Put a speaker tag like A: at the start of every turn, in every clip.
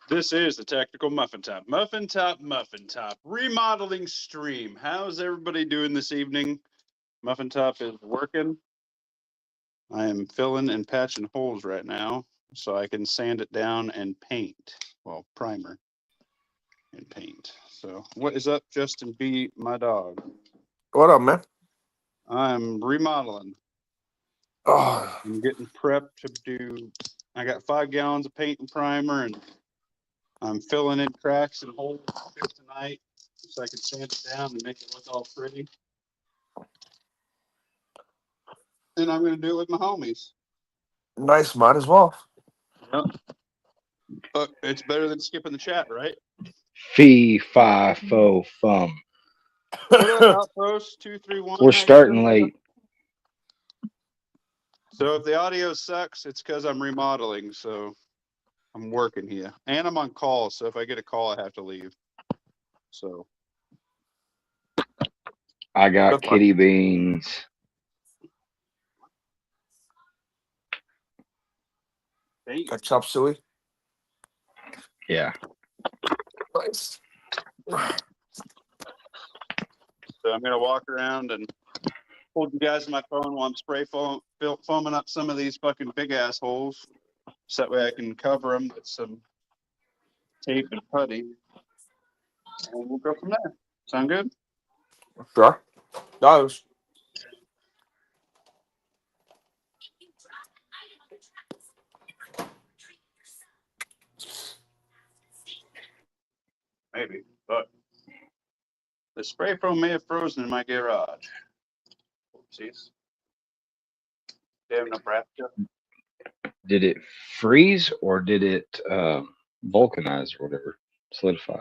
A: This is the Tactical Muffin Top. Muffin Top, Muffin Top. Remodeling stream. How's everybody doing this evening? Muffin Top is working. I am filling and patching holes right now so I can sand it down and paint. Well, primer and paint. So, what is up, Justin B, my dog?
B: What up, man?
A: I'm remodeling.
B: Oh,
A: I'm getting prepped to do. I got 5 gallons of paint and primer, and I'm filling in cracks and holes tonight so I can sand it down and make it look all pretty. And I'm going to do it with my homies.
B: nice. Might as well.
A: Yep. But it's better than skipping the chat, right?
C: Fee, fi, fo, fum.
A: What up, Outpost 231?
C: We're starting late.
A: So if the audio sucks, it's because I'm remodeling. So I'm working here. And I'm on call. So if I get a call, I have to leave. So.
C: I got kitty beans.
B: Got chop suey.
C: Yeah.
B: Nice.
A: So I'm going to walk around and hold you guys my phone while I'm foaming up some of these fucking big assholes. So that way I can cover them with some tape and putty. And we'll go from there. Sound good?
B: Sure. Does.
A: Maybe, but the spray foam may have frozen in my garage. Oopsies. Damn Nebraska.
C: Did it freeze or did it vulcanize or whatever? Solidify.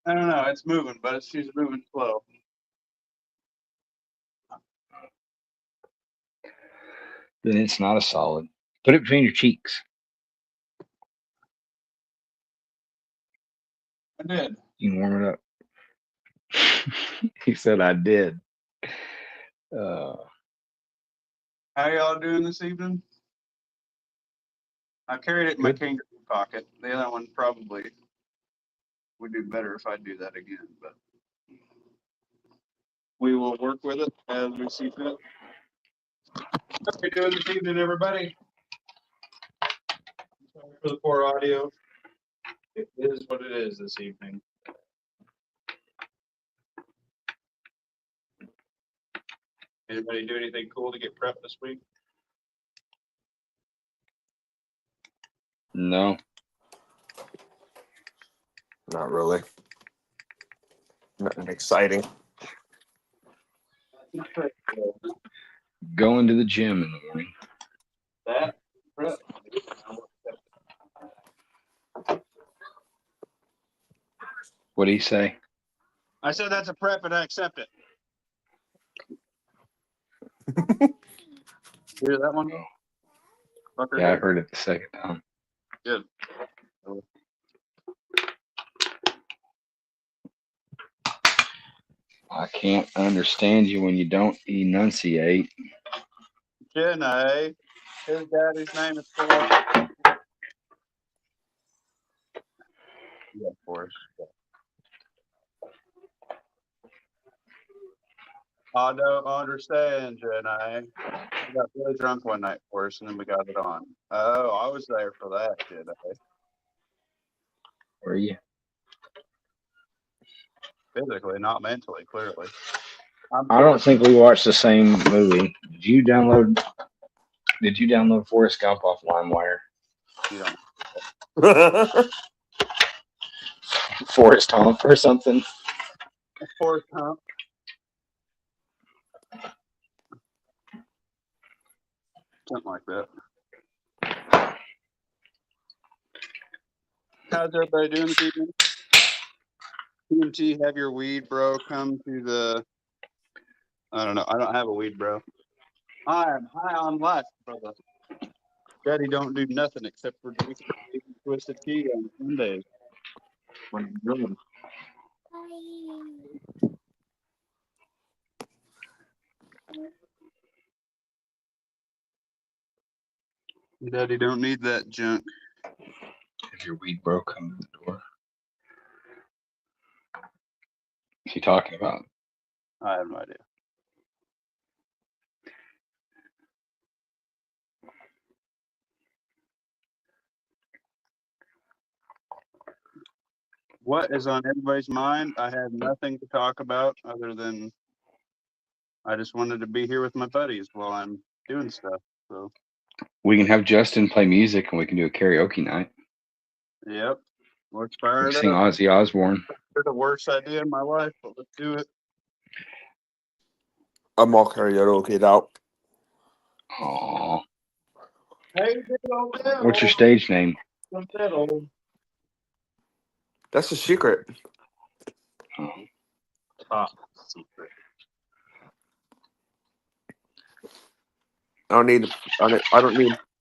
A: I don't know. It's moving, but she's moving slow.
C: Then it's not a solid. Put it between your cheeks.
A: I did.
C: You can warm it up. He said I did.
A: How y'all doing this evening? I carried it in my
C: Good.
A: kangaroo pocket. The other one probably would do better if I do that again, but we will work with it as we see fit. How are you doing this evening, everybody? Sorry for the poor audio. It is what it is this evening. Anybody do anything cool to get prepped this week?
C: No.
B: Not really. Nothing exciting.
C: Going to the gym in the morning.
A: That prep.
C: What do you say?
A: I said that's a prep and I accept it. Hear that one?
C: Oh.
A: Fucker
C: Yeah, I
A: head.
C: heard it the second time.
A: Good.
C: I can't understand you when you don't enunciate.
A: Jenna, his daddy's name is Phil. Yeah, of course. I don't understand, Jenna. We got really drunk one night for us, and then we got it on. Oh, I was there for that, Jenna.
C: Were you?
A: Physically, not mentally, clearly.
C: I don't think we watched the same movie. Did you download Forrest Gump off LimeWire?
A: You don't.
C: Forrest Hump or something?
A: Forrest Hump. Something like that. How's everybody doing this evening? TNT, have your weed, bro. Come to the. I don't know. I don't have a weed, bro. I am high on life, brother. Daddy don't do nothing except for drinking twisted tea on Sundays. When I'm drilling. Daddy don't need that junk.
C: Your weed bro coming to the door. What's he talking about?
A: I have no idea. What is on everybody's mind? I had nothing to talk about other than I just wanted to be here with my buddies while I'm doing stuff. So,
C: We can have Justin play music and we can do a karaoke night.
A: yep. Let's
C: We
A: fire
C: can
A: it
C: sing
A: up.
C: Ozzy Osbourne.
A: It's the worst idea in my life, but let's do it.
B: I'm all karaoke'd out.
C: Aww.
A: Hey, diddle, diddle,
C: What's your stage name?
A: diddle.
B: That's a secret.
C: Oh.
A: Top secret.
B: I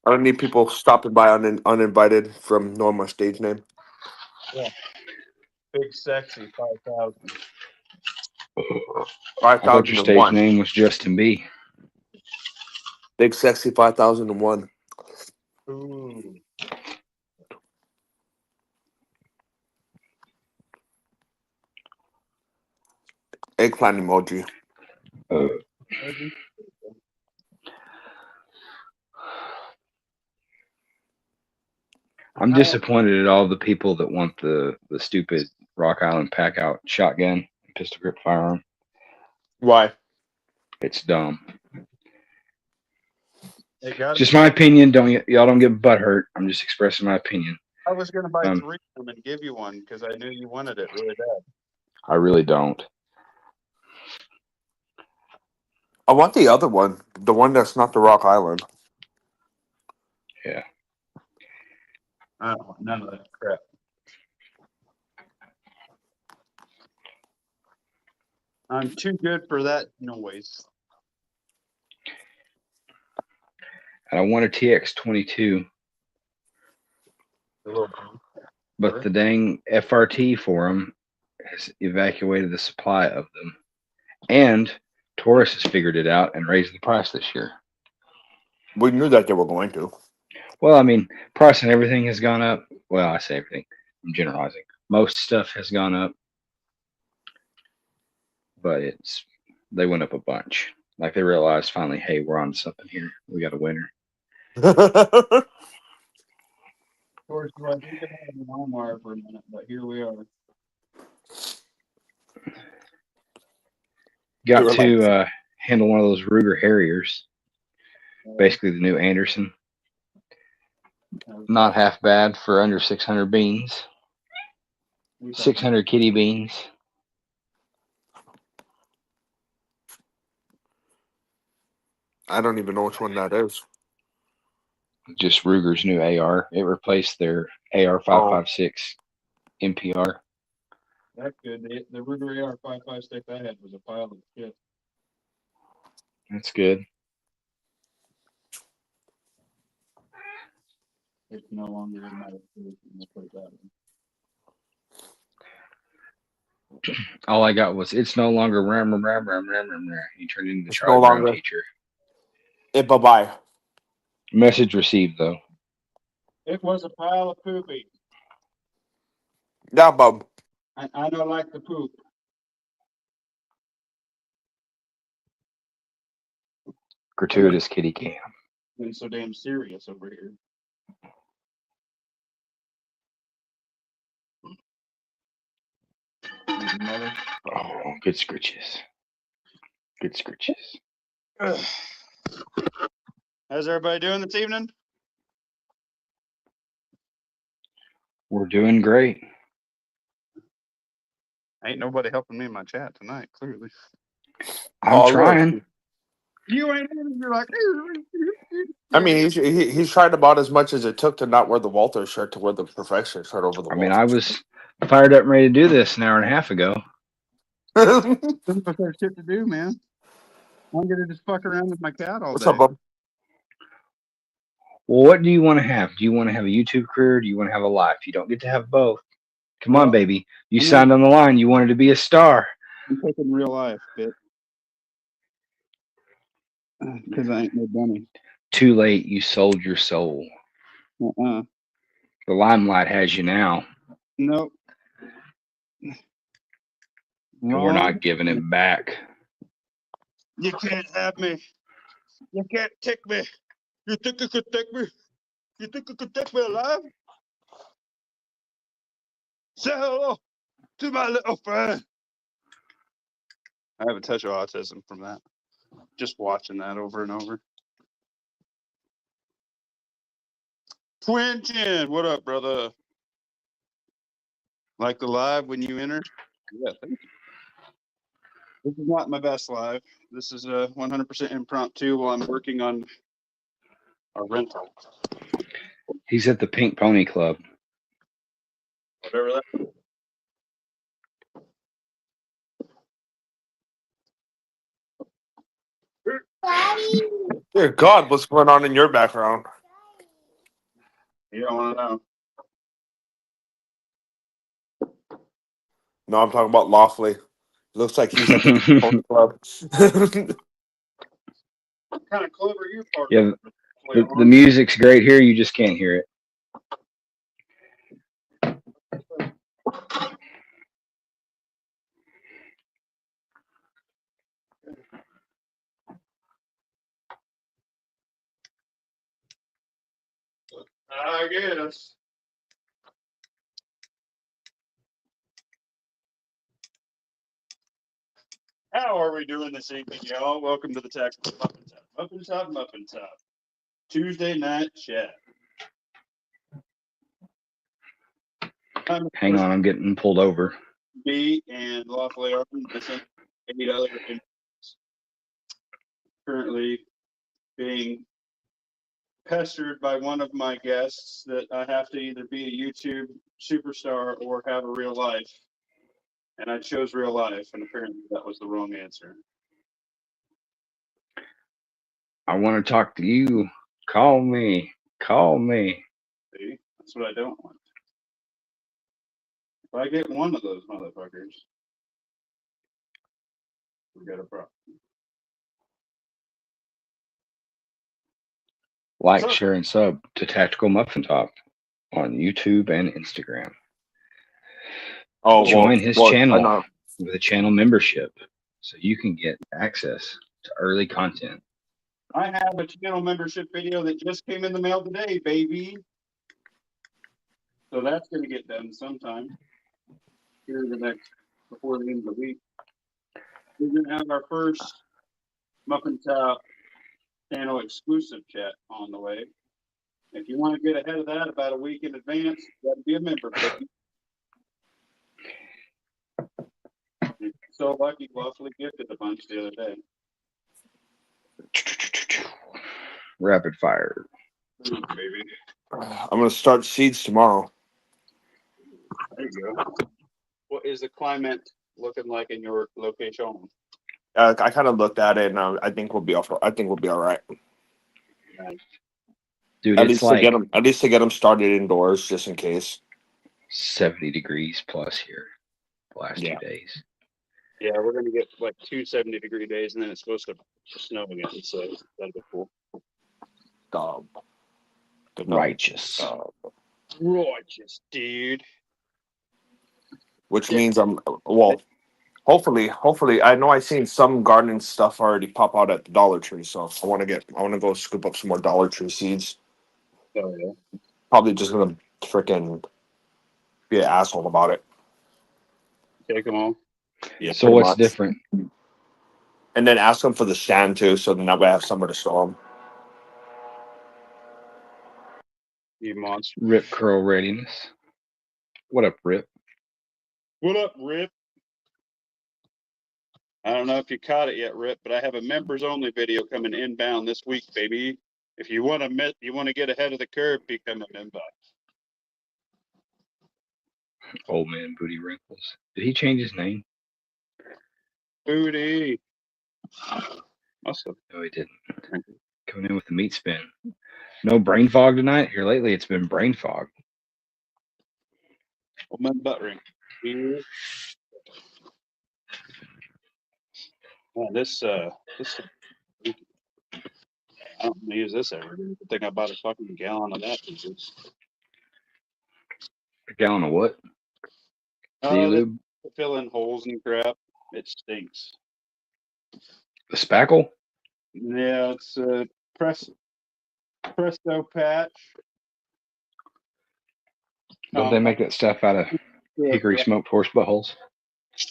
B: don't need people stopping by uninvited from knowing my stage name.
A: Big sexy 5,000.
C: I thought your stage
B: 5001.
C: name was Justin B.
B: Big sexy 5001.
A: Ooh.
B: Eggplant emoji.
C: I'm disappointed at all the people that want the stupid Rock Island pack out shotgun pistol grip firearm.
B: Why?
C: It's dumb.
A: It got
C: Just my opinion. Y'all don't get butt hurt. I'm just expressing my opinion.
A: I was gonna buy 3 of them and give you one because I knew you wanted it really bad.
C: I really don't.
B: I want the other one. The one that's not the Rock Island.
C: Yeah.
A: I don't want none of that crap. I'm too good for that noise.
C: And I want a TX-22,
A: The little
C: but the dang FRT for them has evacuated the supply of them. And Taurus has figured it out and raised the price this year.
B: We knew that they were going to.
C: Well, I mean, price and everything has gone up. Well, I say everything. I'm generalizing. Most stuff has gone up, but they went up a bunch. Like they realized finally, hey, we're on something here. We got a winner.
A: Of course, I was thinking of an Walmart for a minute, but here we are.
C: Got to handle one of those Ruger Harriers. Basically, the new Anderson. Not half bad for under 600 beans. 600 kitty beans.
B: I don't even know which one that is.
C: Just Ruger's new AR. It replaced their AR-556 MPR.
A: That's good. The Ruger AR-556 I had was a pile of shit.
C: That's good.
A: It's no longer in my rotation. Let's put it that way.
C: All I got was it's no longer ram. He turned into the
B: It's
C: Charlie
B: no
C: Brown
B: longer.
C: teacher.
B: Bye-bye.
C: Message received though.
A: It was a pile of poopy.
B: Yeah, bub.
A: I don't like the poop.
C: Gratuitous kitty cam.
A: Been so damn serious over here.
C: Oh, good scritches. Good scritches.
A: How's everybody doing this evening?
C: We're doing great.
A: Ain't nobody helping me in my chat tonight, clearly.
C: I'm trying.
B: Look.
A: You ain't in, you're like,
B: I mean, he's tried about as much as it took to not wear the Walter shirt to wear the professional shirt over the
C: I mean,
B: Walter
C: I was fired up and ready to do this an hour and a half ago.
B: shirt.
A: there's shit to do, man. I'm gonna just fuck around with my cat all
B: What's
A: day.
B: up, bub?
C: Well, what do you want to have? Do you want to have a YouTube career? Do you want to have a life? You don't get to have both. Come on, baby. You signed on the line. You wanted to be a star.
A: I'm taking real life, bitch. Because I ain't no dummy.
C: Too late. You sold your soul. The limelight has you now,
A: Nope.
C: and we're
A: Wrong.
C: not giving it back.
A: You can't have me. You can't take me. You think you could take me? You think you could take me alive? Say hello to my little friend. I have a touch of autism from that. Just watching that over and over. Twin Chin, what up, brother? Like the live when you enter? Yeah, thank you. This is not my best live. This is a 100% impromptu while I'm working on a rental.
C: He's at the Pink Pony Club.
A: Whatever that.
B: Dear God, what's going on in your background?
A: You don't want to know.
B: No, I'm talking about Lawfully. Looks like he's at the Pony Club.
A: What kind of club are you part
C: Yeah,
A: of?
C: the music's great here. You just can't hear it.
A: I guess. How are we doing this evening, y'all? Welcome to the Tactical Muffin Top. Muffin Top, Muffin Top. Tuesday night chat.
C: Hang on, I'm getting pulled over.
A: B and lawfully are missing 8 other individuals. Currently being pestered by one of my guests that I have to either be a YouTube superstar or have a real life. And I chose real life, and apparently that was the wrong answer.
C: I want to talk to you. Call me. Call me.
A: See, that's what I don't want. If I get one of those motherfuckers, we got a problem.
C: Like,
A: So,
C: share, and sub to Tactical Muffin Top on YouTube and Instagram.
B: Oh,
C: Join his
B: I
C: channel
B: know.
C: with a channel membership so you can get access to early content.
A: I have a channel membership video that just came in the mail today, baby. So that's going to get done sometime here in the next, before the end of the week. We're going to have our first Muffin Top channel exclusive chat on the way. If you want to get ahead of that about a week in advance, you got to be a member, baby. So lucky, lawfully gifted a bunch the other day.
C: Rapid fire.
A: Ooh, baby.
B: I'm gonna start seeds tomorrow.
A: There you go. What is the climate looking like in your location?
B: I kind of looked at it, and I think we'll be off. I think we'll be all right.
C: Dude,
B: At
C: it's
B: least
C: like
B: to get them started indoors, just in case.
C: 70 degrees plus here the last 2 days.
A: Yeah, we're gonna get like 2 70-degree days, and then it's supposed to snow again. So that'll be cool.
C: Righteous.
A: Righteous, dude.
B: Which means hopefully, I know I've seen some gardening stuff already pop out at the Dollar Tree, so I want to go scoop up some more Dollar Tree seeds.
A: Oh yeah.
B: Probably just gonna freaking be an asshole about it.
A: Take them all.
B: Yeah.
C: So what's different?
B: And then ask them for the stand too, so then that way I have somewhere to store them.
A: You monster.
C: Rip curl readiness. What up, Rip?
A: What up, Rip? I don't know if you caught it yet, Rip, but I have a members only video coming inbound this week, baby. If you want to get ahead of the curve, become a member.
C: Old man Booty Wrinkles. Did he change his name?
A: Booty. Awesome.
C: No, he didn't. Coming in with the meat spin. No brain fog tonight? Here lately, it's been brain fog.
A: Old man butt ring. Here. Man, this I don't use this ever. I think I bought a fucking gallon of that.
C: A gallon of what?
A: They
C: lube?
A: fill in holes and crap. It stinks.
C: The spackle?
A: Yeah, it's a Presto patch.
C: Don't they make that stuff out of hickory smoked horse buttholes?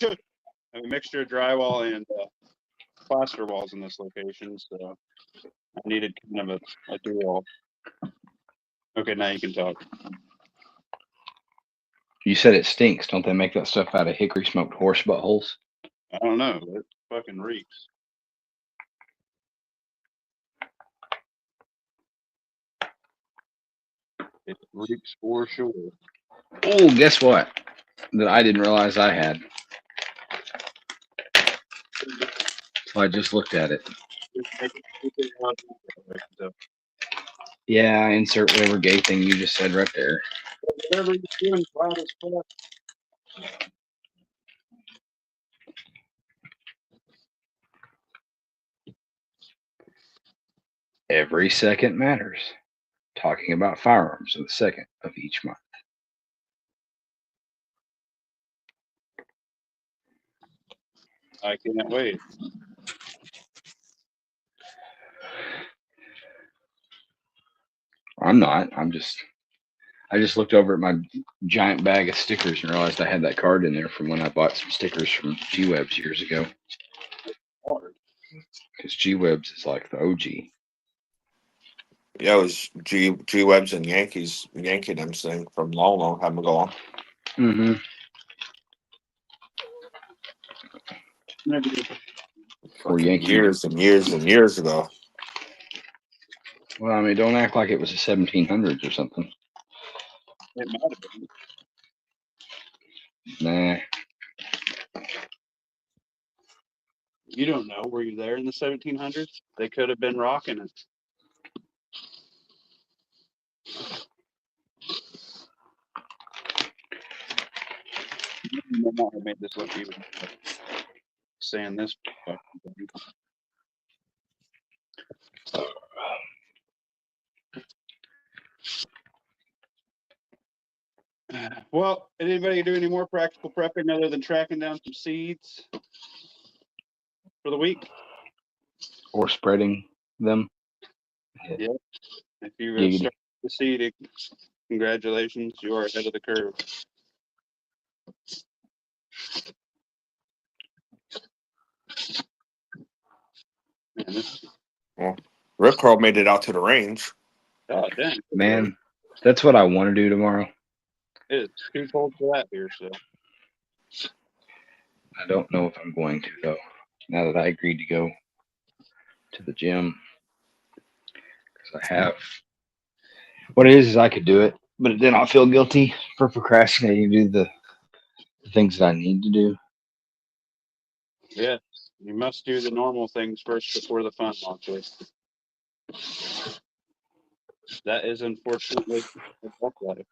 A: A mixture of drywall and plaster walls in this location, so I needed kind of a do-all. Okay, now you can talk.
C: You said it stinks. Don't they make that stuff out of hickory smoked horse buttholes?
A: I don't know. It fucking reeks. It reeks for sure.
C: Oh, guess what? That I didn't realize I had. So I just looked at it. Yeah, insert whatever gay thing you just said right there.
A: Whatever you're doing, loud as fuck.
C: Every second matters. Talking about firearms on the second of each month.
A: I can't wait.
C: I'm not. I just looked over at my giant bag of stickers and realized I had that card in there from when I bought some stickers from G-Webs years ago. Because G-Webs is like the OG.
B: Yeah, it was G Webs and Yankee them thing from long time ago.
C: Mm-hmm. Or Yankee.
B: Years and years and years ago.
C: Well, I mean, don't act like it was the 1700s or something.
A: It might have been.
C: Nah.
A: You don't know. Were you there in the 1700s? They could have been rocking it. I might have made this look even better. Saying this. Well, anybody do any more practical prepping other than tracking down some seeds for the week?
C: Or spreading them.
A: Yeah. If you start the seed, congratulations, you are ahead of the curve.
B: Well, Rip Curl made it out to the range.
A: Oh, dang.
C: Man, that's what I want to do tomorrow.
A: It's too cold for that here, so.
C: I don't know if I'm going to, though, now that I agreed to go to the gym. Because I have. What it is I could do it, but then I'll feel guilty for procrastinating to do the things that I need to do.
A: Yeah, you must do the normal things first before the fun launches. That is unfortunately life.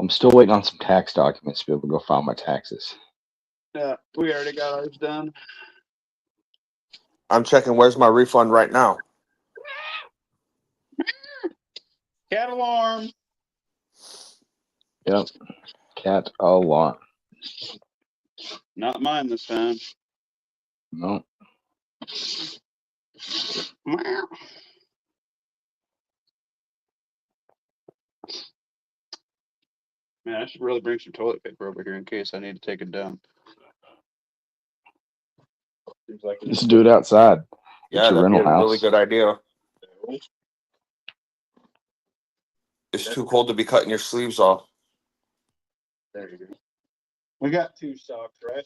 C: I'm still waiting on some tax documents to be able to go file my taxes.
A: Yeah, we already got ours done.
B: I'm checking where's my refund right now.
A: Cat alarm.
C: Yep. Cat alarm.
A: Not mine this time.
C: No.
A: Man, I should really bring some toilet paper over here in case I need to take it down. Seems like
C: Just do it outside.
B: Yeah,
C: your
B: that'd be
C: rental
B: a
C: house.
B: really good idea. It's too cold to be cutting your sleeves off.
A: There you go. We got 2 socks, right?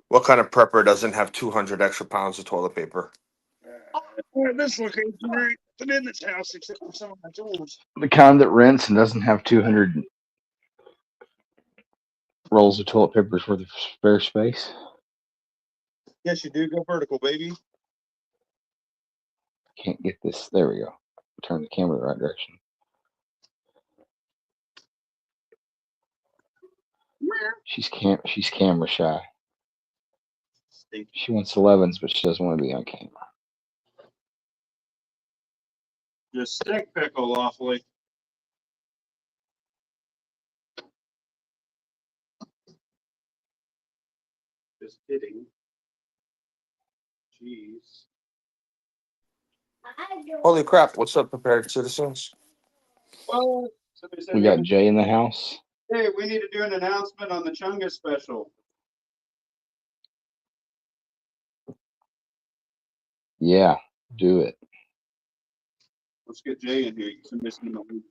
B: What kind of prepper doesn't have 200 extra pounds of toilet paper?
A: This location right in this house except for some of my tools.
C: The kind that rents and doesn't have 200 rolls of toilet paper for the spare space.
A: Yes, you do. Go vertical, baby.
C: Can't get this. There we go. Turn the camera the right direction. She's camera shy. She wants 11s, but she doesn't want to be on camera.
A: Just stick pickle lawfully. Just kidding. Jeez.
B: Holy crap! What's up, prepared citizens?
A: Well, somebody said
C: We got Jay in the house.
A: hey, we need to do an announcement on the Chungus special.
C: Yeah, do it.
A: Let's get Jay in here. Somebody's in the room.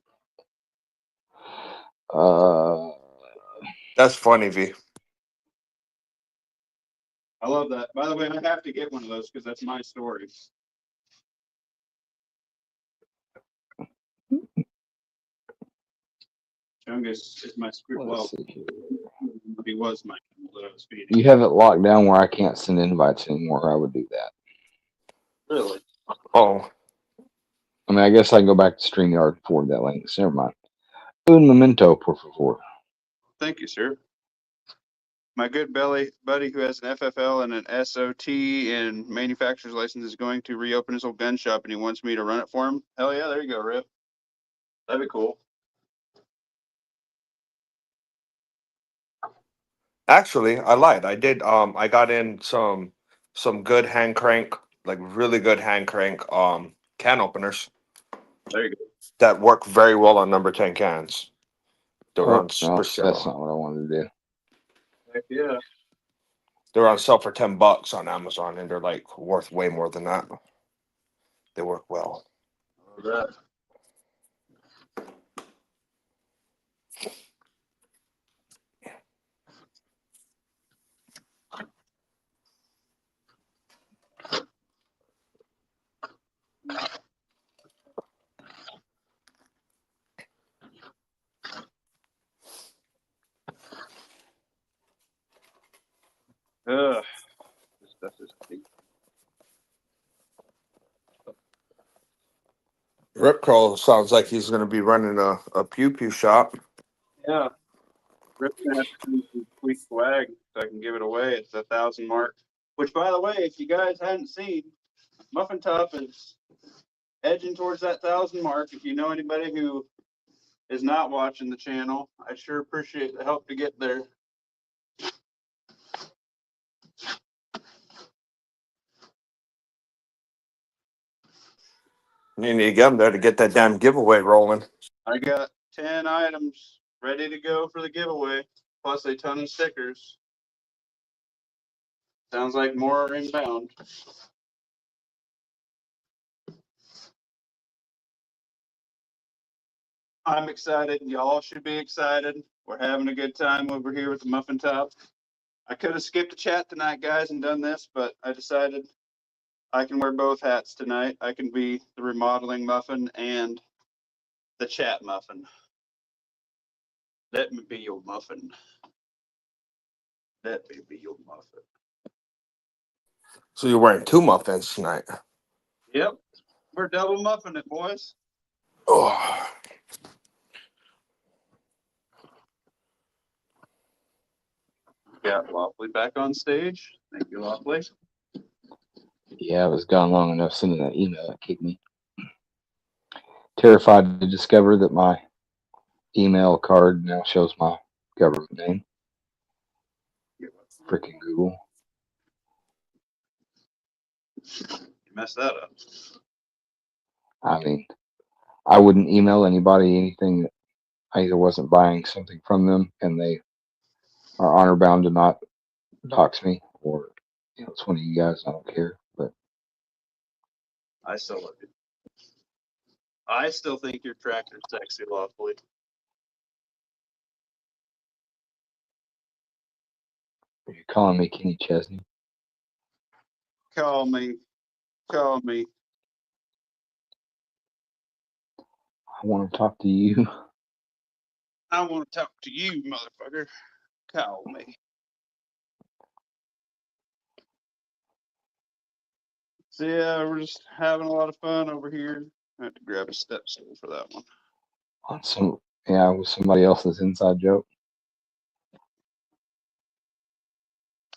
B: That's funny, V.
A: I love that. By the way, I have to get one of those because that's my story. Chungus is my script. Well,
C: Let's see here.
A: he was my that I was feeding.
C: You have it locked down where I can't send invites anymore. I would do that.
A: Really?
B: Oh,
C: I mean, I guess I can go back to StreamYard and forward that link. So never mind. Un momento, por favor.
A: Thank you, sir. My good buddy who has an FFL and an SOT and manufacturer's license is going to reopen his old gun shop and he wants me to run it for him. Hell yeah, there you go, Rip. That'd be cool.
B: actually, I lied. I did. I got in some good hand crank, like really good hand crank can openers
A: There you go.
B: that work very well on number 10 cans. They were
C: Oh,
B: on
C: no,
B: for
C: that's
B: sale.
C: not what I wanted to do.
A: Heck yeah.
B: They're on sale for $10 on Amazon, and they're like worth way more than that. They work well.
A: All right. Ugh. This stuff is deep.
B: Rip Curl sounds like he's going to be running a pew pew shop.
A: Yeah. Rip's gonna have to send me some sweet swag so I can give it away at the 1,000 mark. Which, by the way, if you guys hadn't seen, Muffin Top is edging towards that 1,000 mark. If you know anybody who is not watching the channel, I sure appreciate the help to get there.
B: You need to get him there to get that damn giveaway rolling.
A: I got 10 items ready to go for the giveaway, plus a ton of stickers. Sounds like more are inbound. I'm excited. Y'all should be excited. We're having a good time over here with the Muffin Top. I could have skipped a chat tonight, guys, and done this, but I decided I can wear both hats tonight. I can be the remodeling muffin and the chat muffin. Let me be your muffin. Let me be your muffin.
B: So you're wearing two muffins tonight.
A: Yep. We're double muffin it, boys.
B: Oh,
A: Got Lawfully back on stage. Thank you, Lawfully.
C: Yeah, it was gone long enough sending that email that kicked me. Terrified to discover that my email card now shows my government name. Freaking Google.
A: You messed that up.
C: I mean, I wouldn't email anybody anything that I either wasn't buying something from them and they are honor bound to not dox me, or it's one of you guys. I don't care. But
A: I still love you. I still think your tractor's sexy, Lawfully.
C: are you calling me Kenny Chesney?
A: Call me. Call me.
C: I want to talk to you.
A: I want to talk to you, motherfucker. Call me. So yeah, we're just having a lot of fun over here. I have to grab a step stool for that one.
C: On some, yeah, with somebody else's inside joke.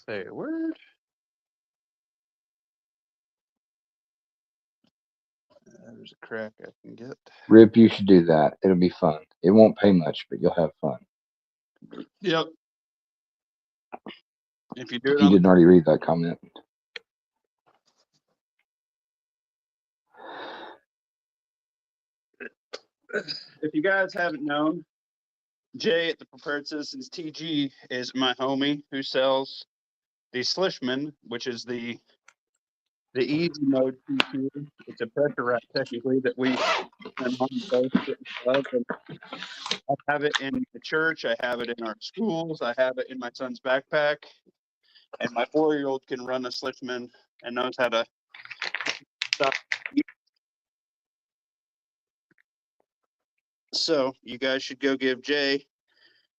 A: Say a word. There's a crack I can get.
C: Rip, you should do that. It'll be fun. It won't pay much, but you'll have fun.
A: Yep. If you do it
C: You
A: on
C: didn't already read that comment.
A: if you guys haven't known, Jay at the Prepared Citizens TG is my homie who sells the Slishman, which is the easy mode T2. It's a pressure rack technically that we and mom both love. And I have it in the church. I have it in our schools. I have it in my son's backpack. And my 4-year-old can run a Slishman and knows how to stop. So you guys should go give Jay.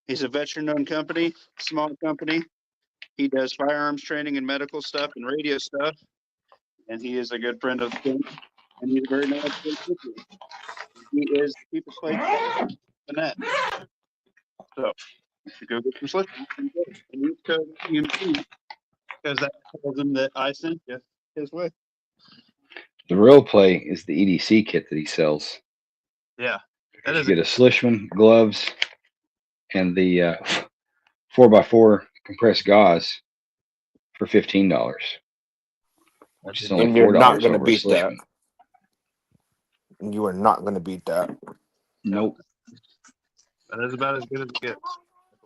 A: He's a veteran-owned company, small company. He does firearms training and medical stuff and radio stuff. And he is a good friend of the team. And he's a very knowledgeable person. He is the people play the net. So you should go get some Slishman and use code TMT because that tells him that I sent you his way.
C: The real play is the EDC kit that he sells.
A: Yeah.
C: You get a Slishman, gloves, and the 4x4 compressed gauze for $15, which is only
B: And you're not
C: $4
B: going to
C: over a
B: beat that.
C: Slishman.
B: You are not going to beat that.
C: Nope.
A: That is about as good as it gets.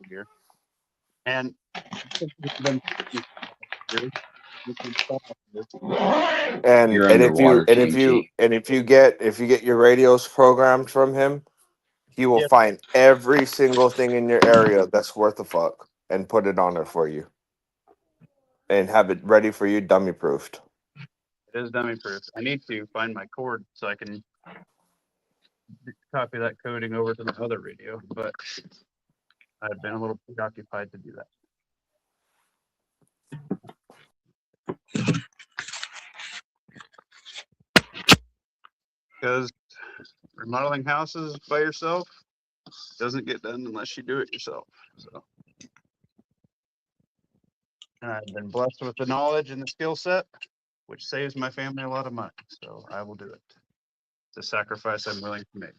A: Gear. And
B: And
C: You're
B: and
C: underwater, TMT.
B: if you get your radios programmed from him, he will find every single thing in your area that's worth a fuck and put it on there for you. And have it ready for you, dummy proofed.
A: It is dummy proof. I need to find my cord so I can copy that coding over to the other radio, but I've been a little preoccupied to do that. Because remodeling houses by yourself doesn't get done unless you do it yourself. So and I've been blessed with the knowledge and the skill set, which saves my family a lot of money. So I will do it. It's a sacrifice I'm willing to make.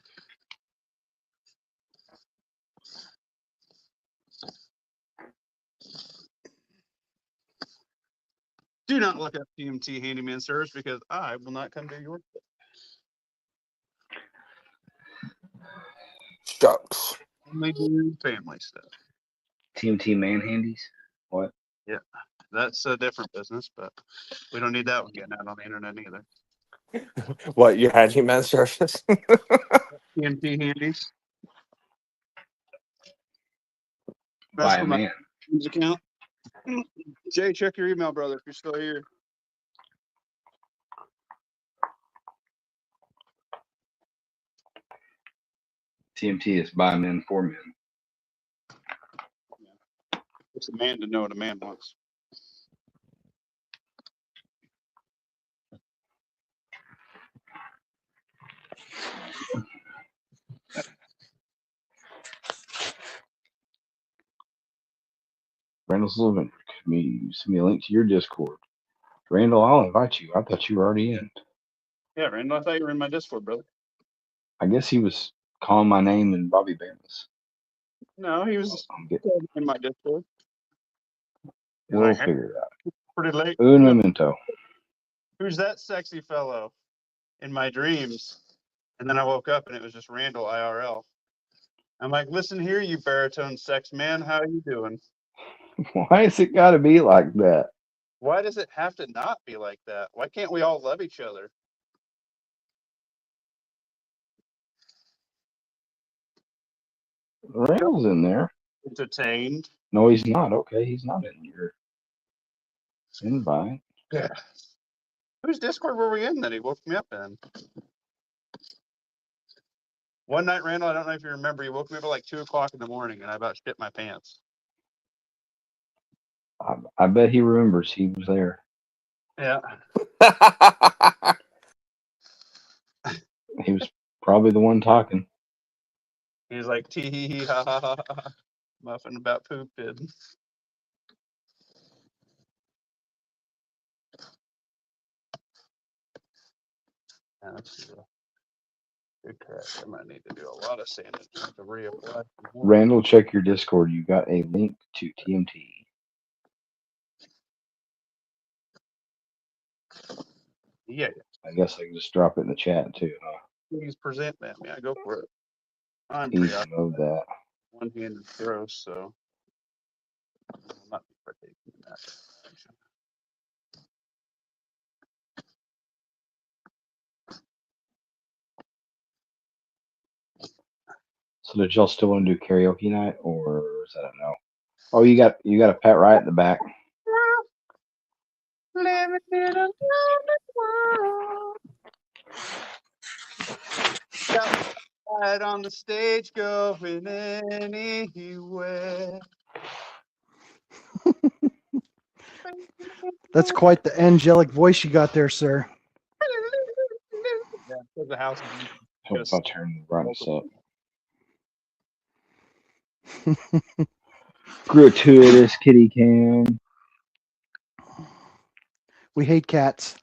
A: Do not look up TMT handyman service because I will not come to your.
B: Shucks.
A: Only do family stuff.
C: TMT man handies? What?
A: Yeah, that's a different business, but we don't need that one getting out on the internet either.
B: What, your handyman service?
A: TMT handies.
C: By
A: That's
C: a
A: for my
C: man.
A: account. Jay, check your email, brother, if you're still here.
C: TMT is by men for men.
A: It's a man to know what a man wants.
C: Randall Sullivan, send me a link to your Discord. Randall, I'll invite you. I thought you were already in.
A: Yeah, Randall, I thought you were in my Discord, brother.
C: I guess he was calling my name and Bobby Bama's.
A: No, he was in my Discord.
C: We'll
A: Like,
C: figure it out.
A: pretty late.
C: Un memento.
A: Who's that sexy fellow in my dreams? And then I woke up and it was just Randall IRL. I'm like, listen here, you baritone sex man. How are you doing?
C: Why has it got to be like that?
A: Why does it have to not be like that? Why can't we all love each other?
C: Randall's in there.
A: Entertained.
C: No, he's not. Okay, he's not in your invite.
A: Yeah. Whose Discord were we in that he woke me up in? One night, Randall, I don't know if you remember, he woke me up at like 2 o'clock in the morning and I about shit my pants.
C: I bet he remembers he was there.
A: Yeah.
C: He was probably the one talking.
A: He was like, tee hee hee ha ha ha ha, muffin about poop did. Yeah, that's good crack. I might need to do a lot of sanding to reapply some more.
C: Randall, check your Discord. You got a link to TMT.
A: Yeah,
C: I guess I can just drop it in the chat too, huh?
A: please present that. Yeah, go for it. I'm
C: Easy
A: preoccupied
C: mode that.
A: one-handed throws, so I'll not be partaking in that.
C: So did y'all still want to do karaoke night, or is that a no? Oh, you got a pet right at the back.
A: Living in a wonderful world. Got right on the stage going anywhere.
D: That's quite the angelic voice you got there, sir.
A: Yeah, because the house is
C: Hope if I turn the brightness up. Gratuitous kitty cam.
D: We hate cats.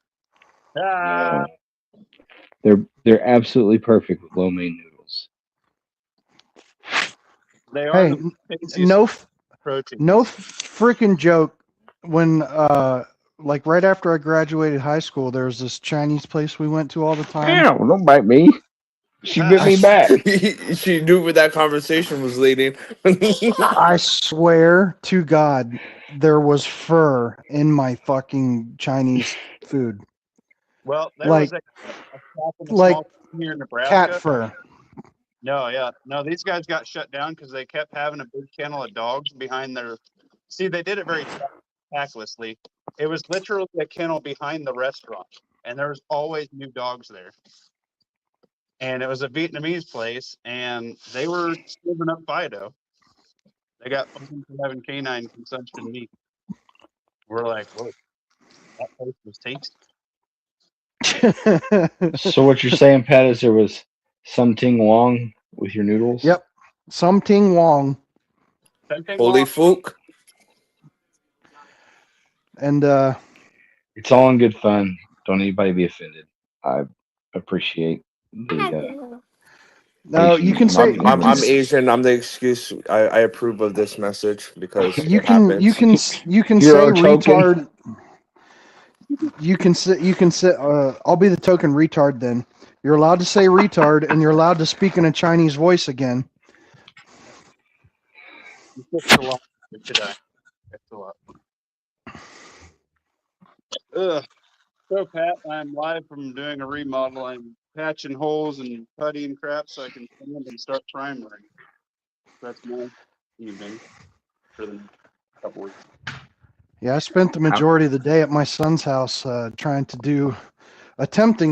A: Ah,
C: They're absolutely perfect with lo mein noodles.
A: they are
D: Hey,
A: the tastiest
D: no
A: protein.
D: freaking joke. When like right after I graduated high school, there was this Chinese place we went to all the time.
C: Ow, don't bite me. She bit me back.
B: She knew where that conversation was leading.
D: I swear to God, there was fur in my fucking Chinese food,
A: Well, there was
D: like
A: a shop in a
D: like
A: small town here in
D: cat
A: Nebraska.
D: fur.
A: No, yeah. No, these guys got shut down because they kept having a big kennel of dogs behind their. See, they did it very tactlessly. It was literally a kennel behind the restaurant, and there was always new dogs there. And it was a Vietnamese place, and they were serving up Fido. They got fined for having canine consumption meat. We're like, whoa, that place was tasty.
C: So what you're saying, Pat, is there was something wrong with your noodles?
D: Yep, something Wong,
A: Something
B: Holy
A: wrong.
B: Fook.
D: and
C: It's all in good fun. Don't anybody be offended. I appreciate the
D: no, you can
C: patience and
D: say
C: the
B: I'm
C: understanding.
B: Asian. I'm the excuse. I approve of this message because
D: you
B: it
D: can
B: happens.
D: you can say
C: Hero token.
D: retard. You can say I'll be the token retard then. You're allowed to say retard, and you're allowed to speak in a Chinese voice again.
A: You fixed a lot today. Fixed a lot. Ugh. So, Pat, I'm live from doing a remodel. I'm patching holes and putty and crap so I can sand and start primering. That's my evening for the next couple weeks.
D: Yeah, I spent the majority of the day at my son's house attempting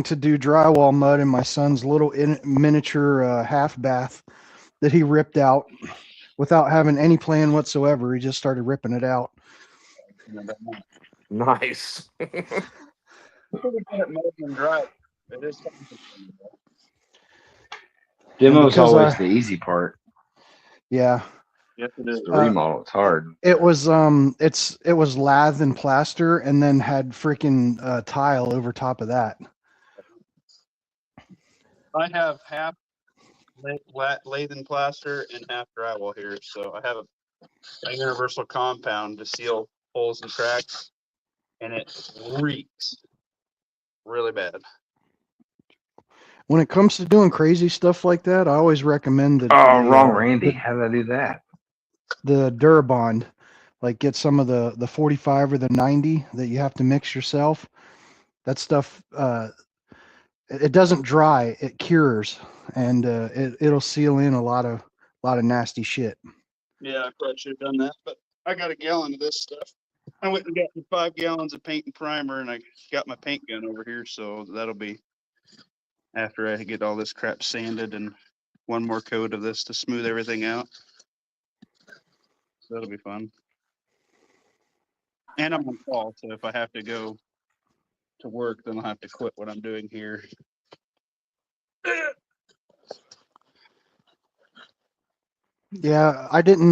D: to do drywall mud in my son's little miniature half bath that he ripped out without having any plan whatsoever. He just started ripping it out.
B: Nice.
A: Pretty good at mud and dry. It is something.
C: Demo's
D: because
C: always the easy part.
D: Yeah.
A: Yes, it is.
C: The remodel, it's hard.
D: It was it was lath and plaster and then had freaking tile over top of that.
A: I have half lath and plaster and half drywall here, so I have a universal compound to seal holes and cracks, and it reeks really bad.
D: When it comes to doing crazy stuff like that, I always recommend
C: Oh, wrong, Randy. How did I do that?
D: The Durabond. Like get some of the 45 or the 90 that you have to mix yourself. That stuff it doesn't dry, it cures, and it'll seal in a lot of nasty shit.
A: Yeah, I probably should have done that, but I got a gallon of this stuff. I went and got me 5 gallons of paint and primer, and I got my paint gun over here, so that'll be after I get all this crap sanded and one more coat of this to smooth everything out. So that'll be fun. And I'm on call, so if I have to go to work, then I'll have to quit what I'm doing here.
D: Yeah, I didn't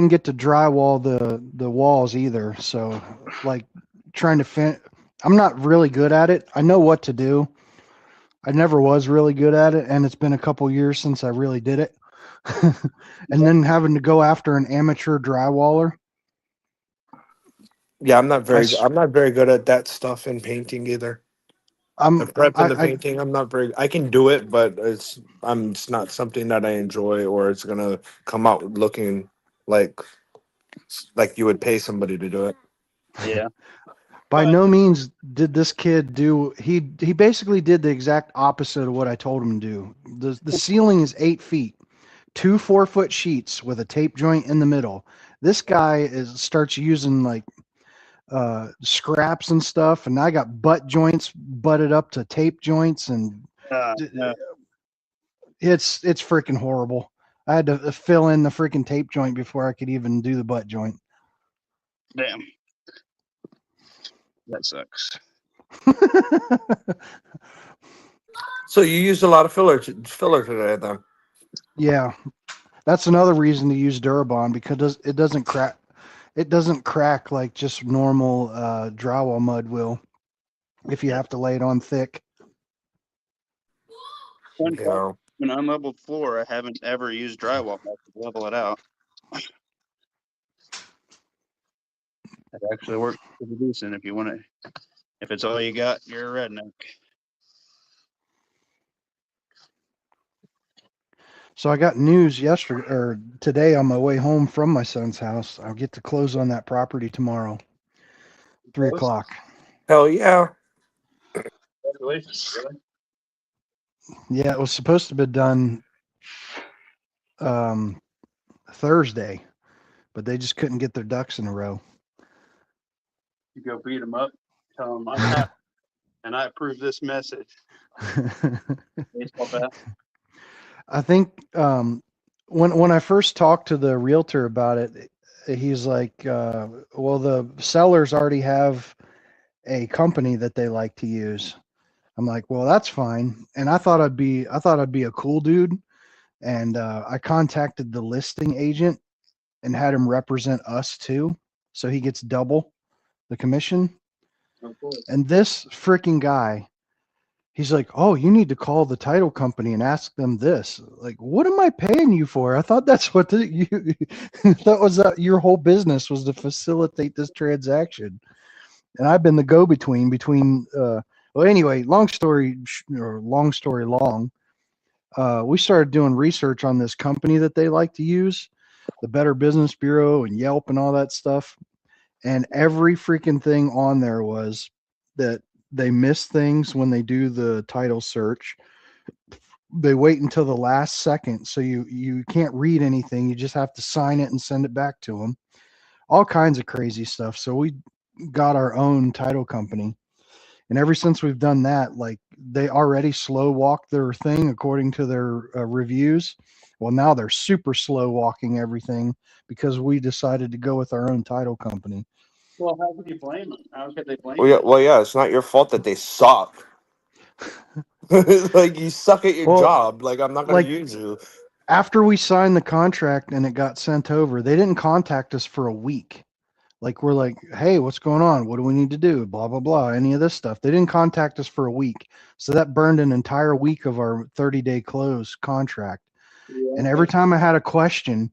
D: get to drywall the walls either. So like trying to I'm not really good at it. I know what to do, I never was really good at it, and it's been a couple years since I really did it. And then having to go after an amateur drywaller.
B: Yeah,
D: I, s-
B: I'm not very good at that stuff in painting either. The prep and the
D: I
B: painting, I'm not very. I can do it, but it's not something that I enjoy, or it's gonna come out looking like you would pay somebody to do it.
A: Yeah.
D: by
A: But
D: no means did this kid do. He basically did the exact opposite of what I told him to do. The ceiling is 8 feet, two 4-foot sheets with a tape joint in the middle. This guy starts using like scraps and stuff, and I got butt joints butted up to tape joints, and
A: no,
D: it's freaking horrible. I had to fill in the freaking tape joint before I could even do the butt joint.
A: damn, that sucks.
B: So you used a lot of filler today, then.
D: Yeah, that's another reason to use Durabond, because it doesn't crack. It doesn't crack like just normal drywall mud will if you have to lay it on thick.
A: Fun fact,
B: Yeah.
A: an unleveled floor, I haven't ever used drywall to level it out. It actually works pretty decent if you want to. If it's all you got, you're a redneck.
D: So I got news yesterday or today on my way home from my son's house. I'll get to close on that property tomorrow, 3 o'clock.
B: Hell yeah.
A: Congratulations, really.
D: Yeah, it was supposed to be done um, Thursday, but they just couldn't get their ducks in a row.
A: You go beat them up, tell them I'm happy, and I approve this message. Baseball bat.
D: I think when I first talked to the realtor about it, he's like, "Well, the sellers already have a company that they like to use." I'm like, "Well, that's fine." And I thought I'd be a cool dude, and I contacted the listing agent and had him represent us too, so he gets double the commission.
A: Of course.
D: And this freaking guy, he's like, "Oh, you need to call the title company and ask them this." Like, what am I paying you for? I thought that's what you that was your whole business was to facilitate this transaction. And I've been the go-between between. Well, anyway, long story long, we started doing research on this company that they like to use, the Better Business Bureau and Yelp and all that stuff. And every freaking thing on there was that they miss things when they do the title search. They wait until the last second, so you can't read anything. You just have to sign it and send it back to them. All kinds of crazy stuff. So we got our own title company, and ever since we've done that, like they already slow walk their thing according to their reviews. Well, now they're super slow walking everything because we decided to go with our own title company.
A: Well, how could you blame them? How could they blame
B: Well,
A: you?
B: yeah. Well, yeah. It's not your fault that they suck. Like you suck at your
D: Well,
B: job. Like I'm not gonna
D: like
B: use you.
D: after we signed the contract and it got sent over, they didn't contact us for a week. Like we're like, "Hey, what's going on? What do we need to do?" Blah blah blah. Any of this stuff. They didn't contact us for a week, so that burned an entire week of our 30-day close contract. And
A: Yeah.
D: every time I had a question,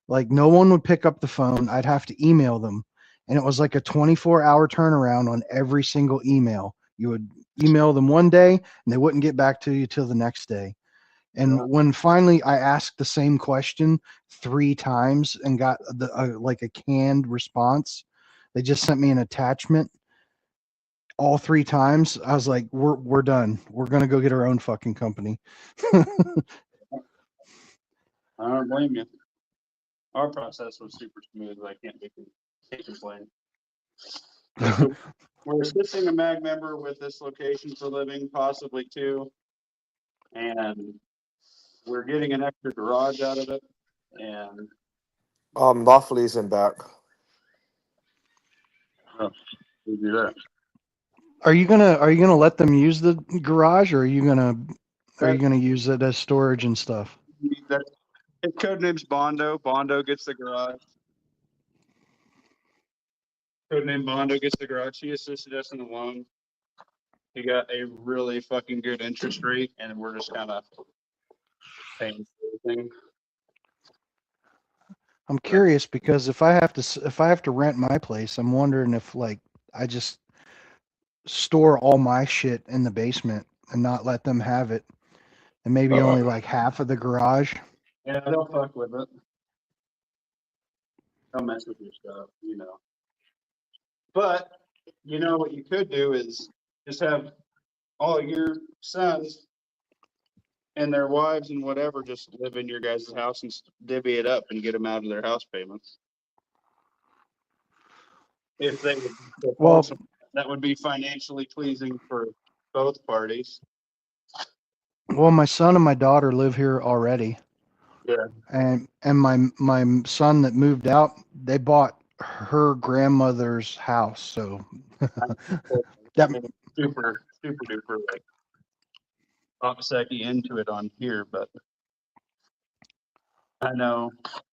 D: like no one would pick up the phone. I'd have to email them, and it was like a 24-hour turnaround on every single email. You would email them one day, and they wouldn't get back to you till the next day. And
A: Yeah.
D: when finally I asked the same question 3 times and got like a canned response, they just sent me an attachment all 3 times. I was like, we're done. We're gonna go get our own fucking company.
A: I don't blame you. Our process was super smooth. I can't complain. So we're assisting a MAG member with this location for living, possibly two, and we're getting an extra garage out of it. And
B: Lawfully's in back.
A: we do that.
D: Are you gonna let them use the garage, or are you gonna use it as storage and stuff?
A: That his code name's Bondo. Bondo gets the garage. Codename Bondo gets the garage. He assisted us in the loan. He got a really fucking good interest rate, and we're just kind of paying for everything.
D: I'm curious because if I have to rent my place, I'm wondering if like I just store all my shit in the basement and not let them have it, and maybe only like half of the garage.
A: Yeah, they'll fuck with it. They'll mess with your stuff, you know. But you know what you could do is just have all your sons and their wives and whatever just live in your guys' house and divvy it up and get them out of their house payments. If they would be so
D: Well,
A: wholesome, that would be financially pleasing for both parties.
D: well, my son and my daughter live here already,
A: Yeah.
D: and my son that moved out, they bought her grandmother's house, so
A: I
D: that
A: mean, super duper like opsecki into it on here, but I know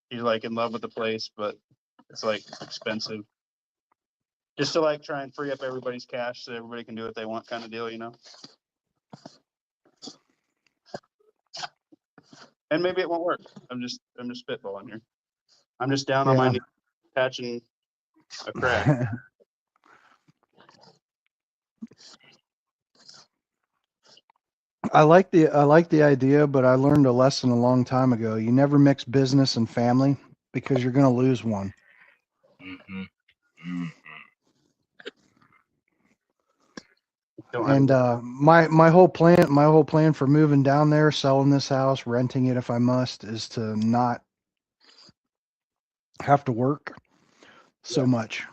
A: he's like in love with the place, but it's like expensive. Just to like try and free up everybody's cash so everybody can do what they want kind of deal, you know? And maybe it won't work. I'm just spitballing here. I'm just down on my
D: yeah.
A: knees patching a crack.
D: I like the idea, but I learned a lesson a long time ago. You never mix business and family because you're going to lose one.
C: Mm-hmm. Mm-hmm.
A: Don't have
D: And my whole plan for moving down there, selling this house, renting it if I must, is to not have to work so much.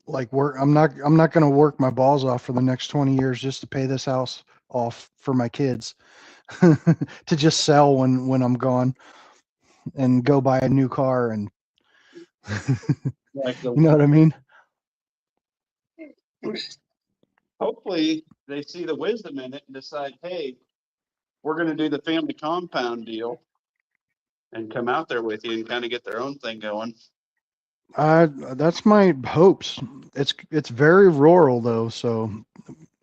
D: Like work, I'm not going to work my balls off for the next 20 years just to pay this house off for my kids to just sell when I'm gone and go buy a new car and
A: like
D: you know what I mean?
A: hopefully they see the wisdom in it and decide, hey, we're going to do the family compound deal and come out there with you and kind of get their own thing going.
D: That's my hopes. It's very rural though, so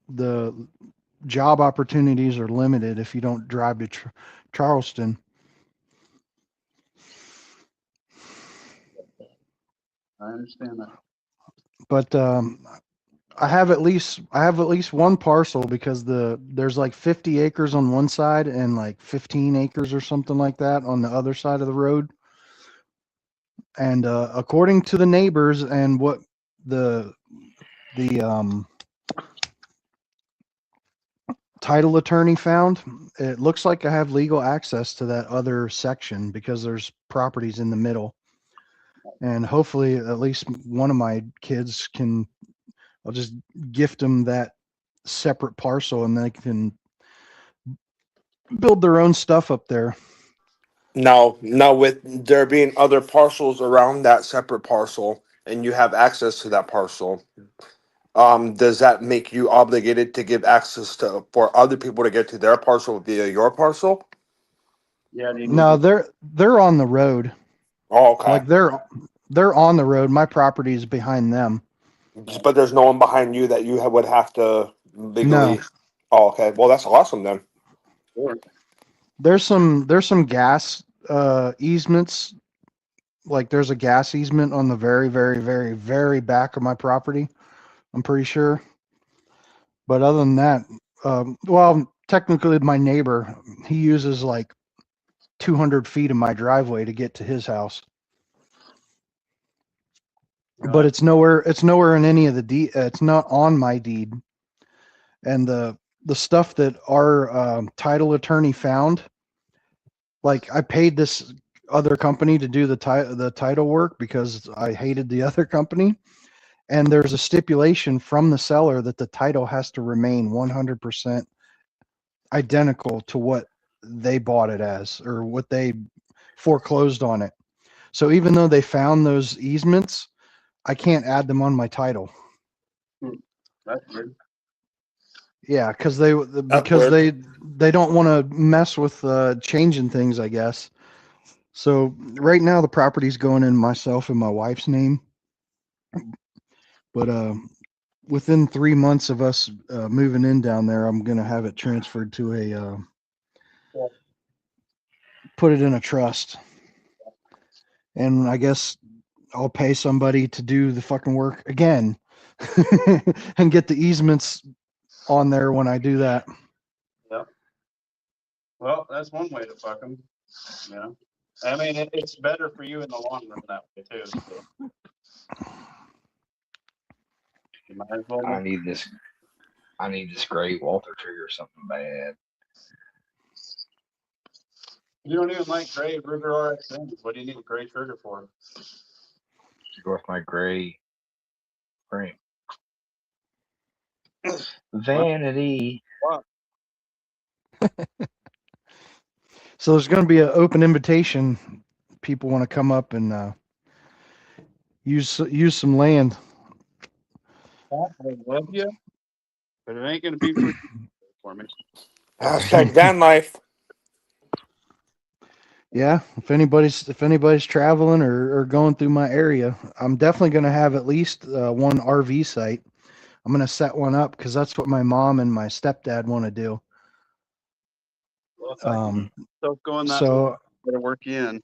D: the job opportunities are limited if you don't drive to Charleston.
A: I understand that.
D: But I have at least one parcel because there's like 50 acres on one side and like 15 acres or something like that on the other side of the road. And according to the neighbors and what the title attorney found, it looks like I have legal access to that other section because there's properties in the middle. And hopefully at least one of my kids can, I'll just gift them that separate parcel and they can build their own stuff up there.
B: Now, with there being other parcels around that separate parcel, and you have access to that parcel, does that make you obligated to give access to for other people to get to their parcel via your parcel?
A: Yeah, do you need
D: No, they're on the road.
B: Oh, okay.
D: Like they're on the road. My property is behind them.
B: But there's no one behind you that you would have to legally.
D: No,
B: Oh, okay. Well, that's awesome then.
A: Sure.
D: there's some gas easements. Like there's a gas easement on the very, very, very, very back of my property. I'm pretty sure. But other than that, well, technically my neighbor, he uses like 200 feet of my driveway to get to his house. But it's nowhere in any of the deed. It's not on my deed. And the stuff that our title attorney found, like I paid this other company to do the title work because I hated the other company. And there's a stipulation from the seller that the title has to remain 100% identical to what they bought it as or what they foreclosed on it. So even though they found those easements, I can't add them on my title.
A: That's weird.
D: Yeah, because
B: That's weird.
D: they don't want to mess with changing things, I guess. So right now the property's going in myself and my wife's name, but within 3 months of us moving in down there, I'm gonna have it transferred to put it in a trust, and I guess I'll pay somebody to do the fucking work again, and get the easements on there when I do that.
A: Yeah. Well, that's one way to fuck them. You know, I mean, it's better for you in the long run that way too. So. You might as well.
C: I need this gray Walther trigger or something bad.
A: You don't even like gray Ruger RXM. What do you need a gray trigger for?
C: To go with my gray frame. Vanity.
A: What?
D: So there's going to be an open invitation. People want to come up and use some land.
A: I love you, but it ain't gonna be for me.
B: Hashtag van life.
D: Yeah, if anybody's traveling or going through my area, I'm definitely going to have at least one RV site. I'm going to set one up because that's what my mom and my stepdad want to do.
A: Well, if I can going that
D: So
A: way, better work you in.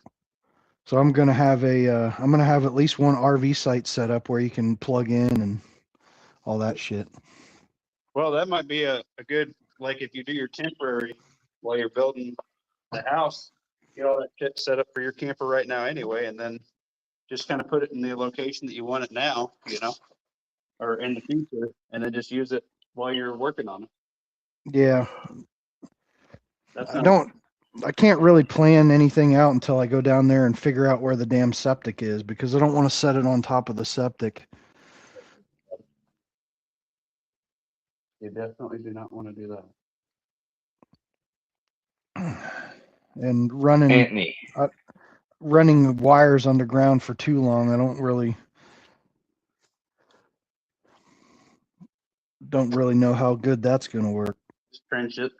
D: so I'm going to have at least one RV site set up where you can plug in and all that shit.
A: Well, that might be a good, like if you do your temporary while you're building the house, get all that shit set up for your camper right now anyway, and then just kind of put it in the location that you want it now, you know, or in the future, and then just use it while you're working on it.
D: Yeah.
A: That's
D: I can't really plan anything out until I go down there and figure out where the damn septic is because I don't want to set it on top of the septic.
A: You definitely do not want to do that.
D: And
C: Anthony.
D: running wires underground for too long, I don't really know how good that's going to work.
A: Just trench it.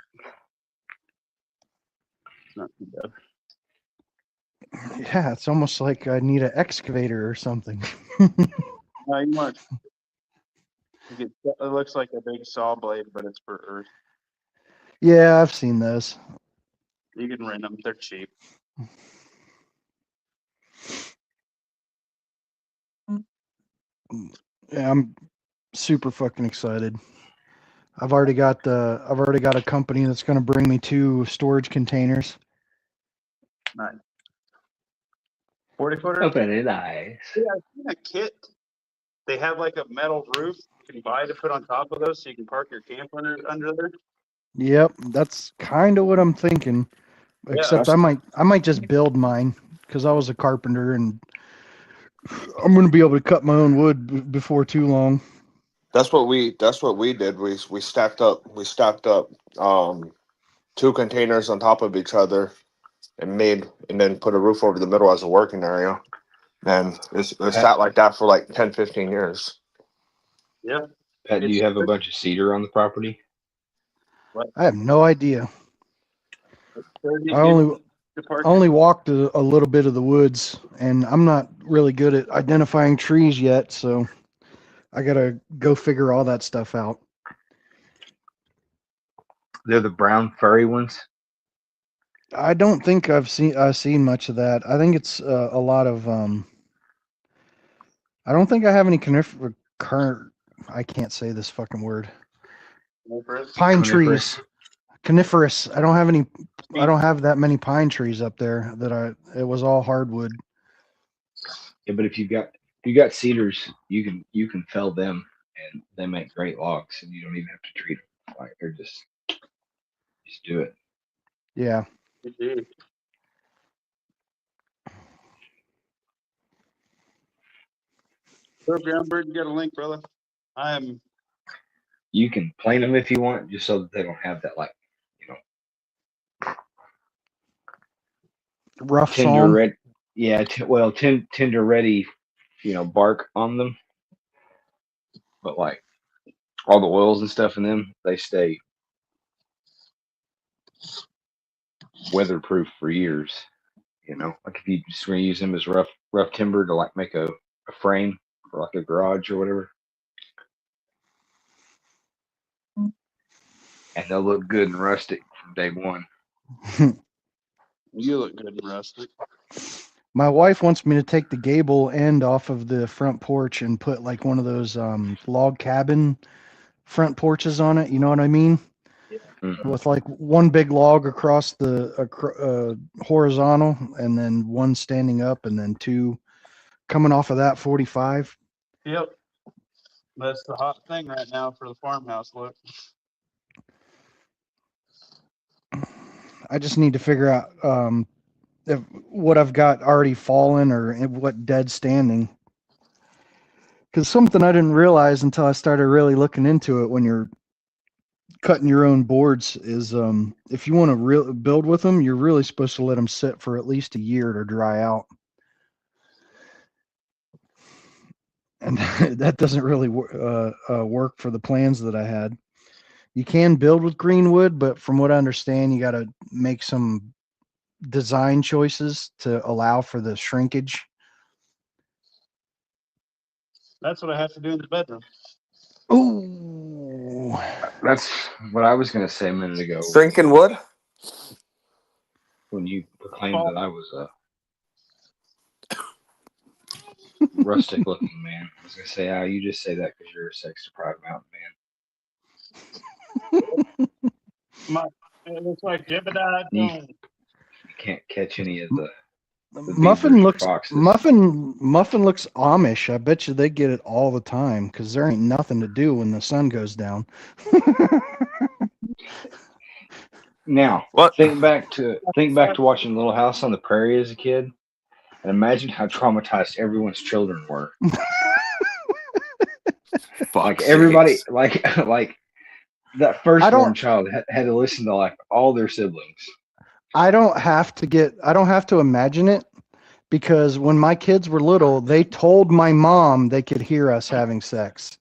A: It's not too bad.
D: Yeah, it's almost like I need an excavator or something.
A: No, you want. It looks like a big saw blade, but it's for earth.
D: Yeah, I've seen those.
A: You can rent them; they're cheap.
D: Yeah, I'm super fucking excited. I've already got a company that's going to bring me 2 storage containers.
A: Nice. 40-footer.
C: Open it eyes.
A: Yeah, I've seen a kit. They have like a metal roof you can buy to put on top of those, so you can park your camper under there.
D: Yep, that's kind of what I'm thinking. Except I might just build mine because I was a carpenter and I'm going to be able to cut my own wood before too long.
B: That's what we did. We stacked up 2 containers on top of each other and then put a roof over the middle as a working area. And it's sat like that for like 10, 15 years.
A: Yeah.
C: Pat, do you have a bunch of cedar on the property?
D: I have no idea. I
A: only
D: only walked a little bit of the woods, and I'm not really good at identifying trees yet, so I gotta go figure all that stuff out.
C: They're the brown furry ones.
D: I don't think I've seen much of that. I think it's a lot of I don't think I have any I can't say this fucking word. Pine trees. Coniferous. I don't have that many pine trees up there it was all hardwood.
C: Yeah, but if you got cedars, you can fell them and they make great logs and you don't even have to treat them. Like they're just do it.
D: Yeah.
A: So Groundbird, you got a link, brother.
C: You can plane them if you want, just so that they don't have that, like,
D: rough
C: tender
D: psalm.
C: red. Yeah, tender ready, bark on them. But like all the oils and stuff in them, they stay weatherproof for years. Like if you just want to use them as rough timber to like make a frame for like a garage or whatever. and they'll look good and rustic from day one.
A: You look good and rustic.
D: My wife wants me to take the gable end off of the front porch and put like one of those log cabin front porches on it. You know what I mean?
C: Mhm.
D: With like one big log across the horizontal, and then one standing up, and then two coming off of that 45.
A: Yep. That's the hot thing right now for the farmhouse look.
D: I just need to figure out if what I've got already fallen or what dead standing. Because something I didn't realize until I started really looking into it when you're cutting your own boards is if you want to build with them, you're really supposed to let them sit for at least a year to dry out. And that doesn't really work for the plans that I had. You can build with green wood, but from what I understand, you got to make some design choices to allow for the shrinkage.
A: That's what I have to do in the bedroom.
D: Ooh.
C: That's what I was going to say a minute ago
B: Drinking wood?
C: when you proclaimed that I was a rustic looking man. I was going to say, you just say that because you're a sex deprived mountain man.
A: It looks like Jebediah
C: You
A: Jones.
C: can't catch any of the
D: Muffin
C: beavers or
D: looks
C: foxes.
D: Muffin looks Amish. I bet you they get it all the time because there ain't nothing to do when the sun goes down.
C: Now,
B: What?
C: think back to watching Little House on the Prairie as a kid, and imagine how traumatized everyone's children were.
B: Fuck
C: Like everybody,
B: sakes.
C: like that firstborn child had to listen to like all their siblings.
D: I don't have to imagine it because when my kids were little, they told my mom they could hear us having sex.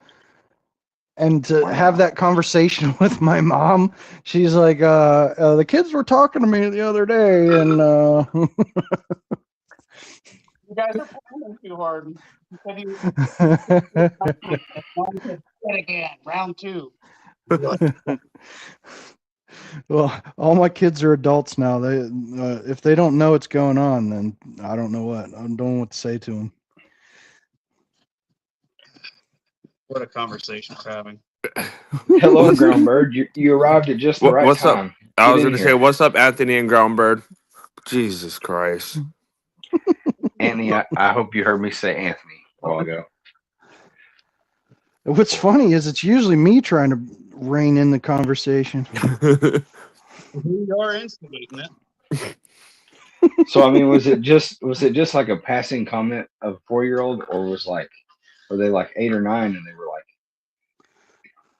D: And to have that conversation with my mom, she's like, the kids were talking to me the other day, and
A: You guys are playing too hard. You said you said again, round two.
D: well, all my kids are adults now. They, if they don't know what's going on, then I don't know what. I don't know what to say to them.
A: What a conversation we're having.
C: Hello, Groundbird. You arrived at just the right
B: What's up?
C: time.
B: I
C: Get
B: was
C: in
B: going to
C: here.
B: say, what's up, Anthony and Groundbird? Jesus Christ.
C: Anthony, I hope you heard me say Anthony a while ago.
D: What's funny is it's usually me trying to rein in the conversation.
A: You are instigating it.
C: So I mean, was it just like a passing comment of a 4-year-old, or were they like 8 or 9 and they were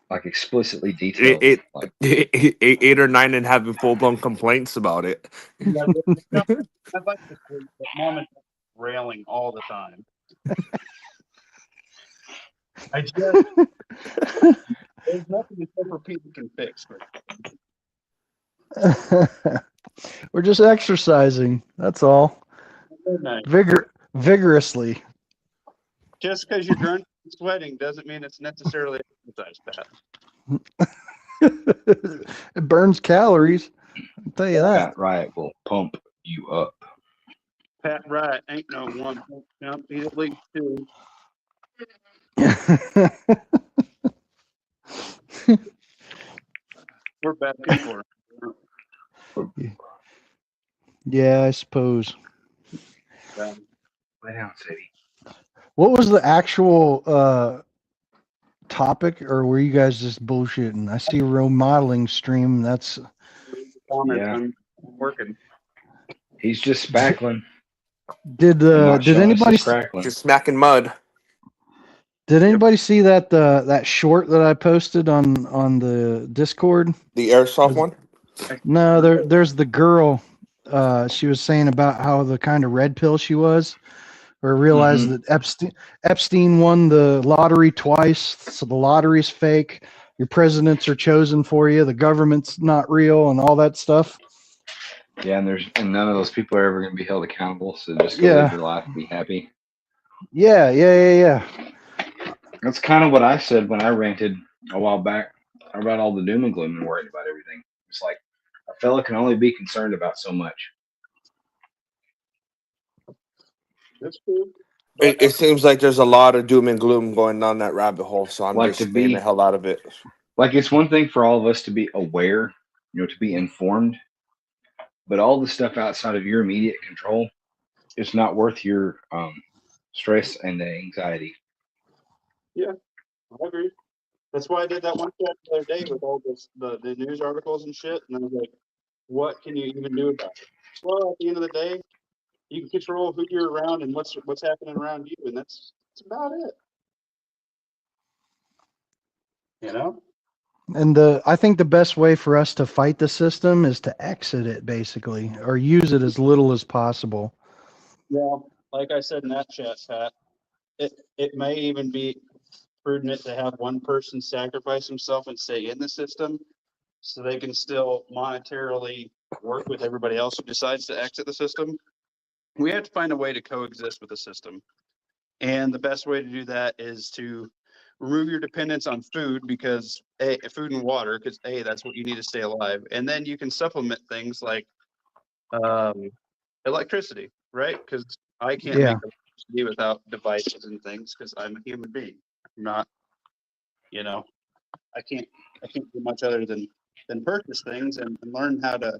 C: like explicitly detailed?
B: eight,
C: Like,
B: eight or nine and having full-blown complaints about it.
A: I'd like to sleep, but mom and dad are railing all the time. I just there's nothing except for people can fix.
D: We're just exercising. That's all.
A: Nice.
D: Vigorously.
A: Just because you're grunting and sweating doesn't mean it's necessarily exercise, Pat.
D: It burns calories. I'll tell you that.
C: Pat Riot will pump you up.
A: Pat Wright ain't no one jump. He's at least two. We're bad people.
D: Yeah, I suppose.
A: Right.
C: Lay down, Sadie.
D: What was the actual topic, or were you guys just bullshitting? I see a remodeling stream. That's
C: Yeah.
A: I'm working.
C: He's just spackling.
D: did anybody
C: crackling?
B: Just smacking mud.
D: did anybody see that that short that I posted on the Discord?
B: The airsoft one?
D: No, there's the girl. She was saying about how the kind of red pill she was, or realized that Epstein won the lottery twice, so the lottery's fake. Your presidents are chosen for you. The government's not real, and all that stuff.
C: Yeah, and none of those people are ever going to be held accountable. So just go live your life, and be happy.
D: Yeah.
C: That's kind of what I said when I ranted a while back. How about all the doom and gloom and worrying about everything? It's like a fella can only be concerned about so much.
A: That's cool.
B: It seems like there's a lot of doom and gloom going down that rabbit hole, so I'm
C: Like
B: just
C: to
B: staying the
C: be
B: hell out of it.
C: like it's one thing for all of us to be aware, to be informed, but all the stuff outside of your immediate control is not worth your stress and the anxiety.
A: Yeah, I agree. That's why I did that one chat the other day with all the news articles and shit. And I was like, what can you even do about it? Well, at the end of the day, you can control who you're around and what's happening around you, and that's about it. You know?
D: And I think the best way for us to fight the system is to exit it, basically, or use it as little as possible.
A: Yeah. Like I said in that chat, Pat, it may even be prudent to have one person sacrifice himself and stay in the system so they can still monetarily work with everybody else who decides to exit the system. We have to find a way to coexist with the system. And the best way to do that is to remove your dependence on food because food and water, because that's what you need to stay alive. And then you can supplement things like um, electricity, right? Because I can't make
D: Yeah.
A: electricity without devices and things because I'm a human being. I'm not, you know, I can't do much other than purchase things and learn how to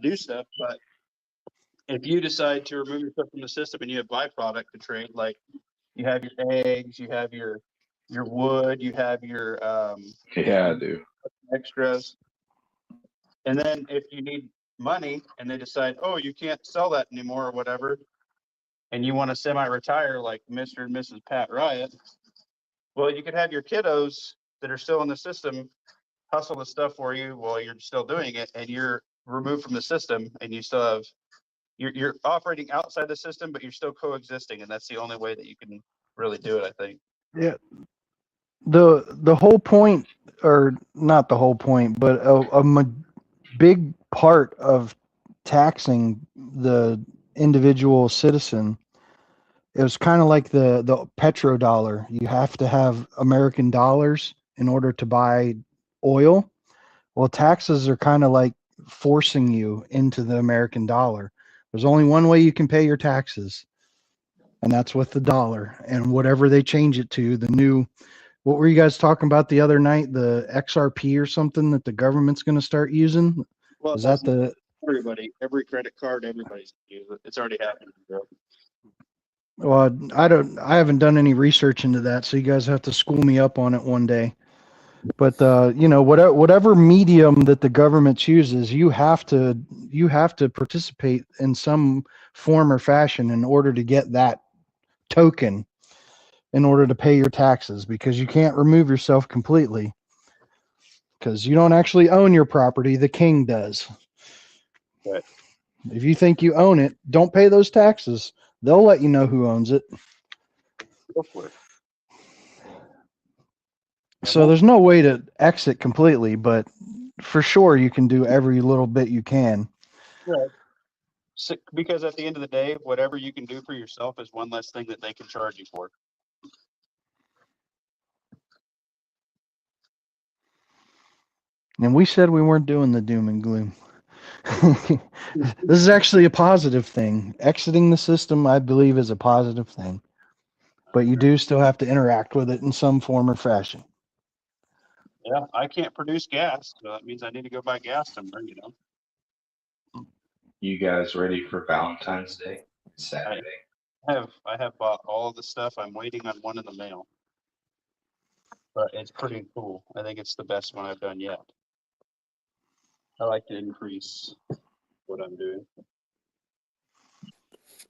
A: do stuff. But if you decide to remove yourself from the system and you have byproduct to trade, like you have your eggs, you have your wood, you have your
C: Yeah, I do.
A: extras, and then if you need money and they decide, oh, you can't sell that anymore or whatever, and you want to semi-retire like Mr. and Mrs. Pat Riot, well, you could have your kiddos that are still in the system hustle the stuff for you while you're still doing it, and you're removed from the system, and you still have you're operating outside the system, but you're still coexisting, and that's the only way that you can really do it, I think.
D: Yeah. The whole point, or not the whole point, but big part of taxing the individual citizen, it was kind of like the petrodollar. You have to have American dollars in order to buy oil. Well, taxes are kind of like forcing you into the American dollar. There's only one way you can pay your taxes, and that's with the dollar. And whatever they change it to, the new, what were you guys talking about the other night? The XRP or something that the government's going to start using?
A: Well,
D: Is
A: that's
D: that the?
A: everybody, every credit card, everybody's use it. It's already happening, bro.
D: Well, I haven't done any research into that, so you guys have to school me up on it one day. But whatever medium that the government chooses, you have to participate in some form or fashion in order to get that token, in order to pay your taxes, because you can't remove yourself completely, because you don't actually own your property, the king does.
A: Right.
D: If you think you own it, don't pay those taxes. They'll let you know who owns it.
A: Go for it.
D: So there's no way to exit completely, but for sure you can do every little bit you can.
A: Right. So, because at the end of the day, whatever you can do for yourself is one less thing that they can charge you for.
D: And we said we weren't doing the doom and gloom. This is actually a positive thing. Exiting the system, I believe, is a positive thing. But you do still have to interact with it in some form or fashion.
A: Yeah, I can't produce gas, so that means I need to go buy gas somewhere, you know.
C: You guys ready for Valentine's Day? It's Saturday.
A: I have bought all of the stuff. I'm waiting on one in the mail. But it's pretty cool. I think it's the best one I've done yet. I like to increase what I'm doing.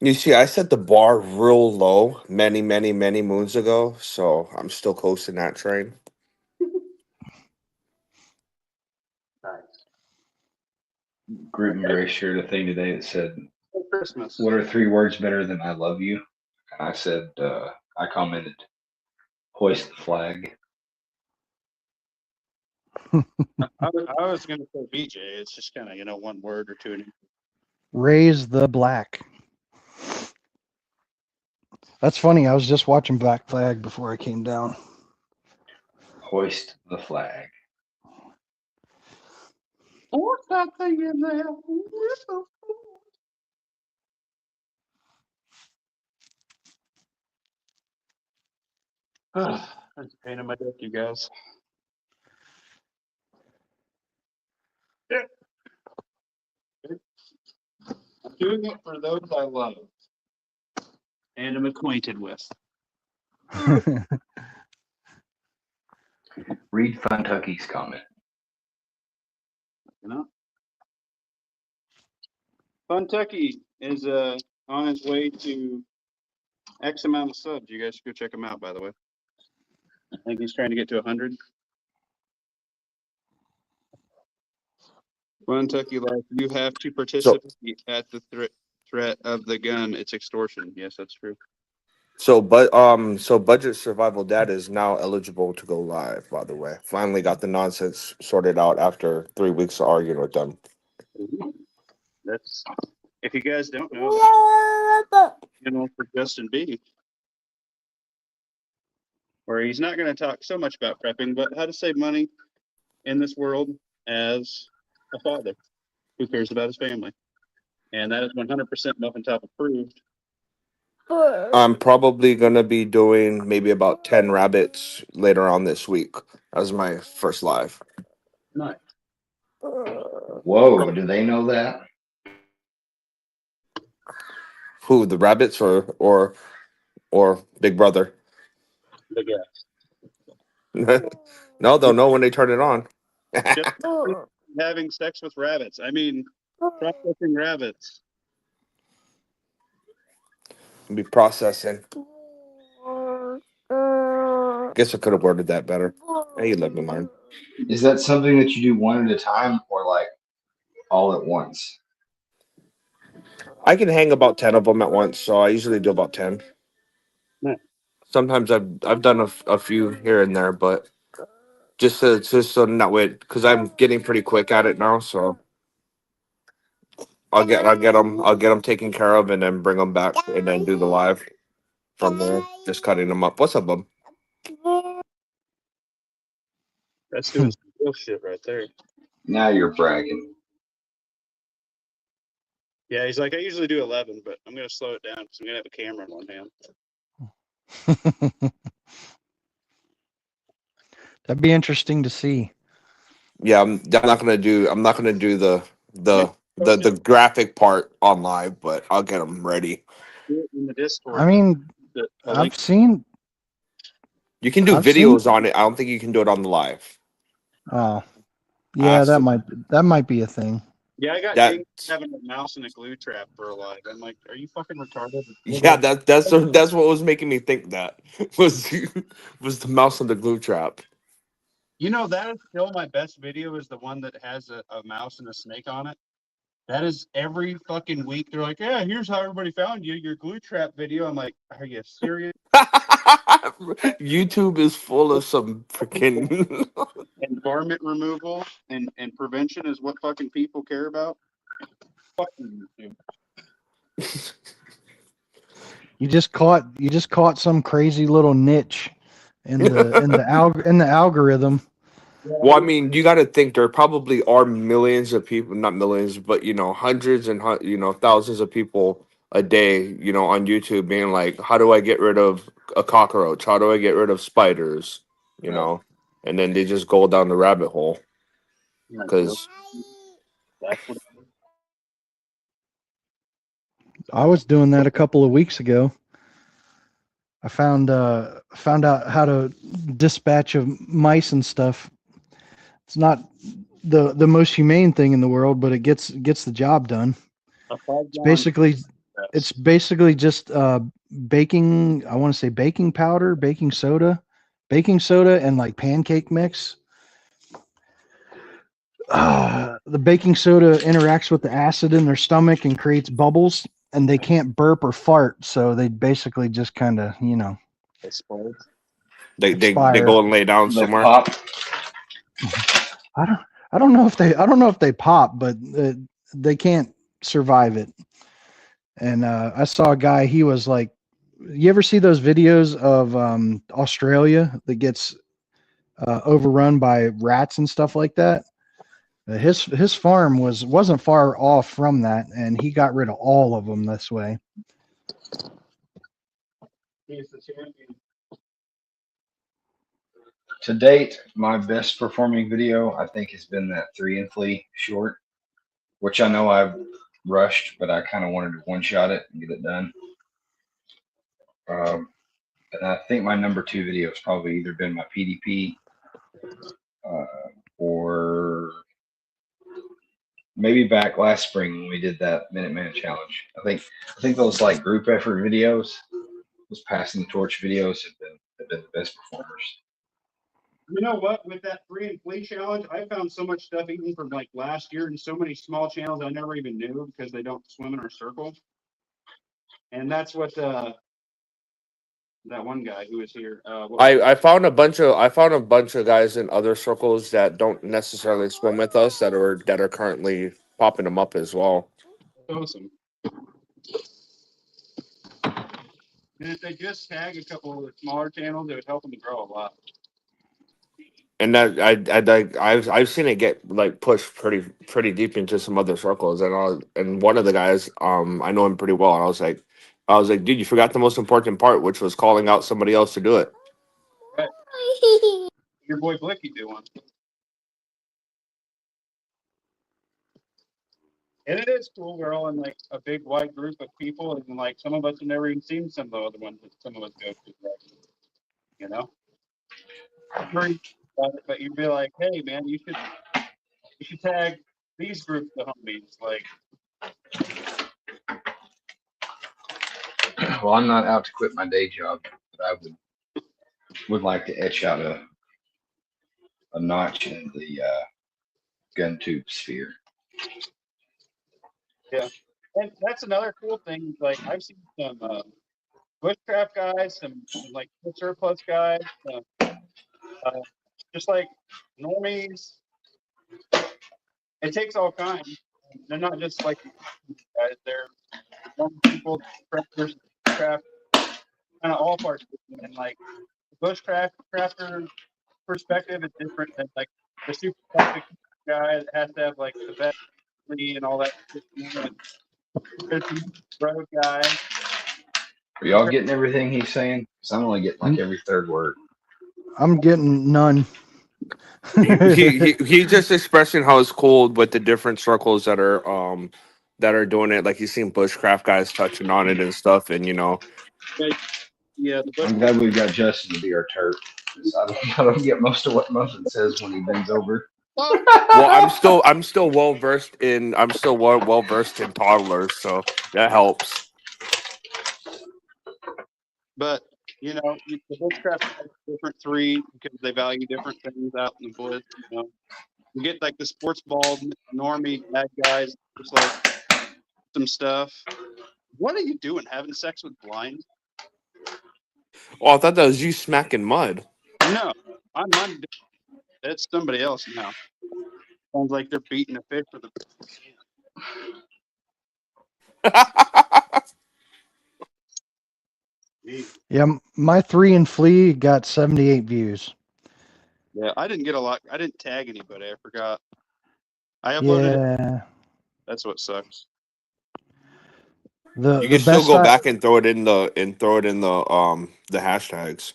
B: You see, I set the bar real low many, many, many moons ago, so I'm still coasting that train.
A: Nice.
C: Group and Grace shared a thing today that said,
A: Christmas.
C: "What are 3 words better than I love you?" And I said, I commented, "Hoist the flag."
A: I was going to say BJ. It's just kind of, one word or two.
D: Raise the black. That's funny. I was just watching Black Flag before I came down.
C: Hoist the flag.
A: What's that thing in there? That's a pain in my dick, you guys. Yeah. I'm doing it for those I love and am acquainted with.
C: Read Funtucky's comment.
A: You know, Funtucky is on his way to X amount of subs. You guys should go check him out. By the way, I think he's trying to get to 100. Funtucky Life, you have to participate at the threat of the gun. It's extortion. Yes, that's true.
B: So Budget Survival Dad is now eligible to go live, by the way. Finally got the nonsense sorted out after 3 weeks of arguing with them.
A: That's, if you guys don't know, for Justin B, where he's not going to talk so much about prepping, but how to save money in this world as a father who cares about his family. And that is 100% Muffin Top approved.
B: I'm probably going to be doing maybe about 10 rabbits later on this week as my first live.
A: Nice.
C: Whoa, do they know that?
B: Who, the rabbits or Big Brother?
A: Big ass.
B: No, they'll know when they turn it on.
A: Just having sex with rabbits. I mean, processing rabbits.
B: Be processing. Guess I could have worded that better. Hey, you let me learn.
C: Is that something that you do one at a time or like all at once?
B: I can hang about 10 of them at once, so I usually do about 10.
A: Nice.
B: Sometimes I've done a few here and there, but just so that way, because I'm getting pretty quick at it now, so I'll get them taken care of and then bring them back and then do the live from there, just cutting them up. What's up, bub?
A: That's doing some real shit right there.
C: Now you're bragging.
A: Yeah, he's like, I usually do 11, but I'm going to slow it down because I'm going to have a camera in one hand.
D: That'd be interesting to see.
B: Yeah, I'm not gonna do the graphic part on live, but I'll get them ready.
A: Do it in the Discord.
D: I mean,
A: I've
B: You can do
D: I've
B: videos
D: seen-
B: on it. I don't think you can do it on the live.
D: Oh, yeah, that might be a thing.
A: Yeah, I got dinged having a mouse in a glue trap for a live. I'm like, are you fucking retarded?
B: Yeah, that's what was making me think that was the mouse on the glue trap.
A: You know, that is still my best video is the one that has a mouse and a snake on it. That is every fucking week. They're like, yeah, here's how everybody found you, your glue trap video. I'm like, are you serious?
B: YouTube is full of some freaking
A: And garment removal and prevention is what fucking people care about. Fucking YouTube.
D: You just caught some crazy little niche in the algorithm.
B: Well, I mean, you got to think there probably are millions of people, not millions, but hundreds and thousands of people a day, on YouTube being like, how do I get rid of a cockroach? How do I get rid of spiders? And then they just go down the rabbit hole. Because
D: I was doing that a couple of weeks ago. I found out how to dispatch of mice and stuff. It's not the most humane thing in the world, but it gets the job done. It's basically just baking. I want to say baking powder, baking soda, and like pancake mix. The baking soda interacts with the acid in their stomach and creates bubbles, and they can't burp or fart, so they basically just kind of
A: Explode.
B: They go and lay down somewhere. Pop.
D: I don't know if they pop, but they can't survive it. And I saw a guy. He was like, you ever see those videos of Australia that gets overrun by rats and stuff like that? His farm wasn't far off from that, and he got rid of all of them this way.
A: He's the champion.
C: To date, my best performing video I think has been that 3 and flea short, which I know I've rushed, but I kind of wanted to one shot it and get it done. And I think my number 2 video has probably either been my PDP or have back last spring when we did that Minuteman challenge. I think those like group effort videos, those passing the torch videos have been the best performers.
A: You know what? With that 3 and flea challenge, I found so much stuff even from like last year and so many small channels I never even knew because they don't swim in our circle. And that's what that one guy who was here.
B: I found a bunch of guys in other circles that don't necessarily swim with us that are currently popping them up as well.
A: Awesome. And if they just tag a couple of the smaller channels, it would help them to grow a lot.
B: And that I've seen it get like pushed pretty deep into some other circles, and one of the guys I know him pretty well, and I was like, dude, you forgot the most important part, which was calling out somebody else to do it.
A: Right. Your boy Blicky doing. And it is cool. We're all in like a big wide group of people, and like some of us have never even seen some of the other ones that some of us go to. You know, but you'd be like, hey man, you should tag these groups of homies. Like,
C: well, I'm not out to quit my day job, but I would like to etch out a notch in the gun tube sphere.
A: Yeah, and that's another cool thing. Like I've seen some bushcraft guys, some like surplus guys, just like normies. It takes all kinds. They're not just like guys. They're young people, crafters, craft, kind of all parts. And like the crafter perspective is different than like the super perfect guy that has to have like the best and all that. There's the road guy.
C: Are y'all getting everything he's saying? Because I'm only getting like every third word.
D: I'm getting none.
B: He's just expressing how it's cool with the different circles that are doing it. Like he's seen bushcraft guys touching on it and stuff, and you know.
A: Yeah,
C: I'm glad we've got Justin to be our turf. I don't get most of what Muffin says when he bends over.
B: Well, I'm still well versed in toddlers, so that helps.
A: But you know, the bushcraft has different 3 because they value different things out in the bush. You know, you get like the sports ball normie bad guys, just like some stuff. What are you doing? Having sex with blind?
B: Oh, I thought that was you smacking mud.
A: No, I'm not. It's somebody else now. Sounds like they're beating a fish with a.
D: Yeah, my 3 and flea got 78 views.
A: Yeah, I didn't get a lot. I didn't tag anybody. I forgot. I uploaded it. That's what sucks.
B: You can still go back and throw it in the hashtags.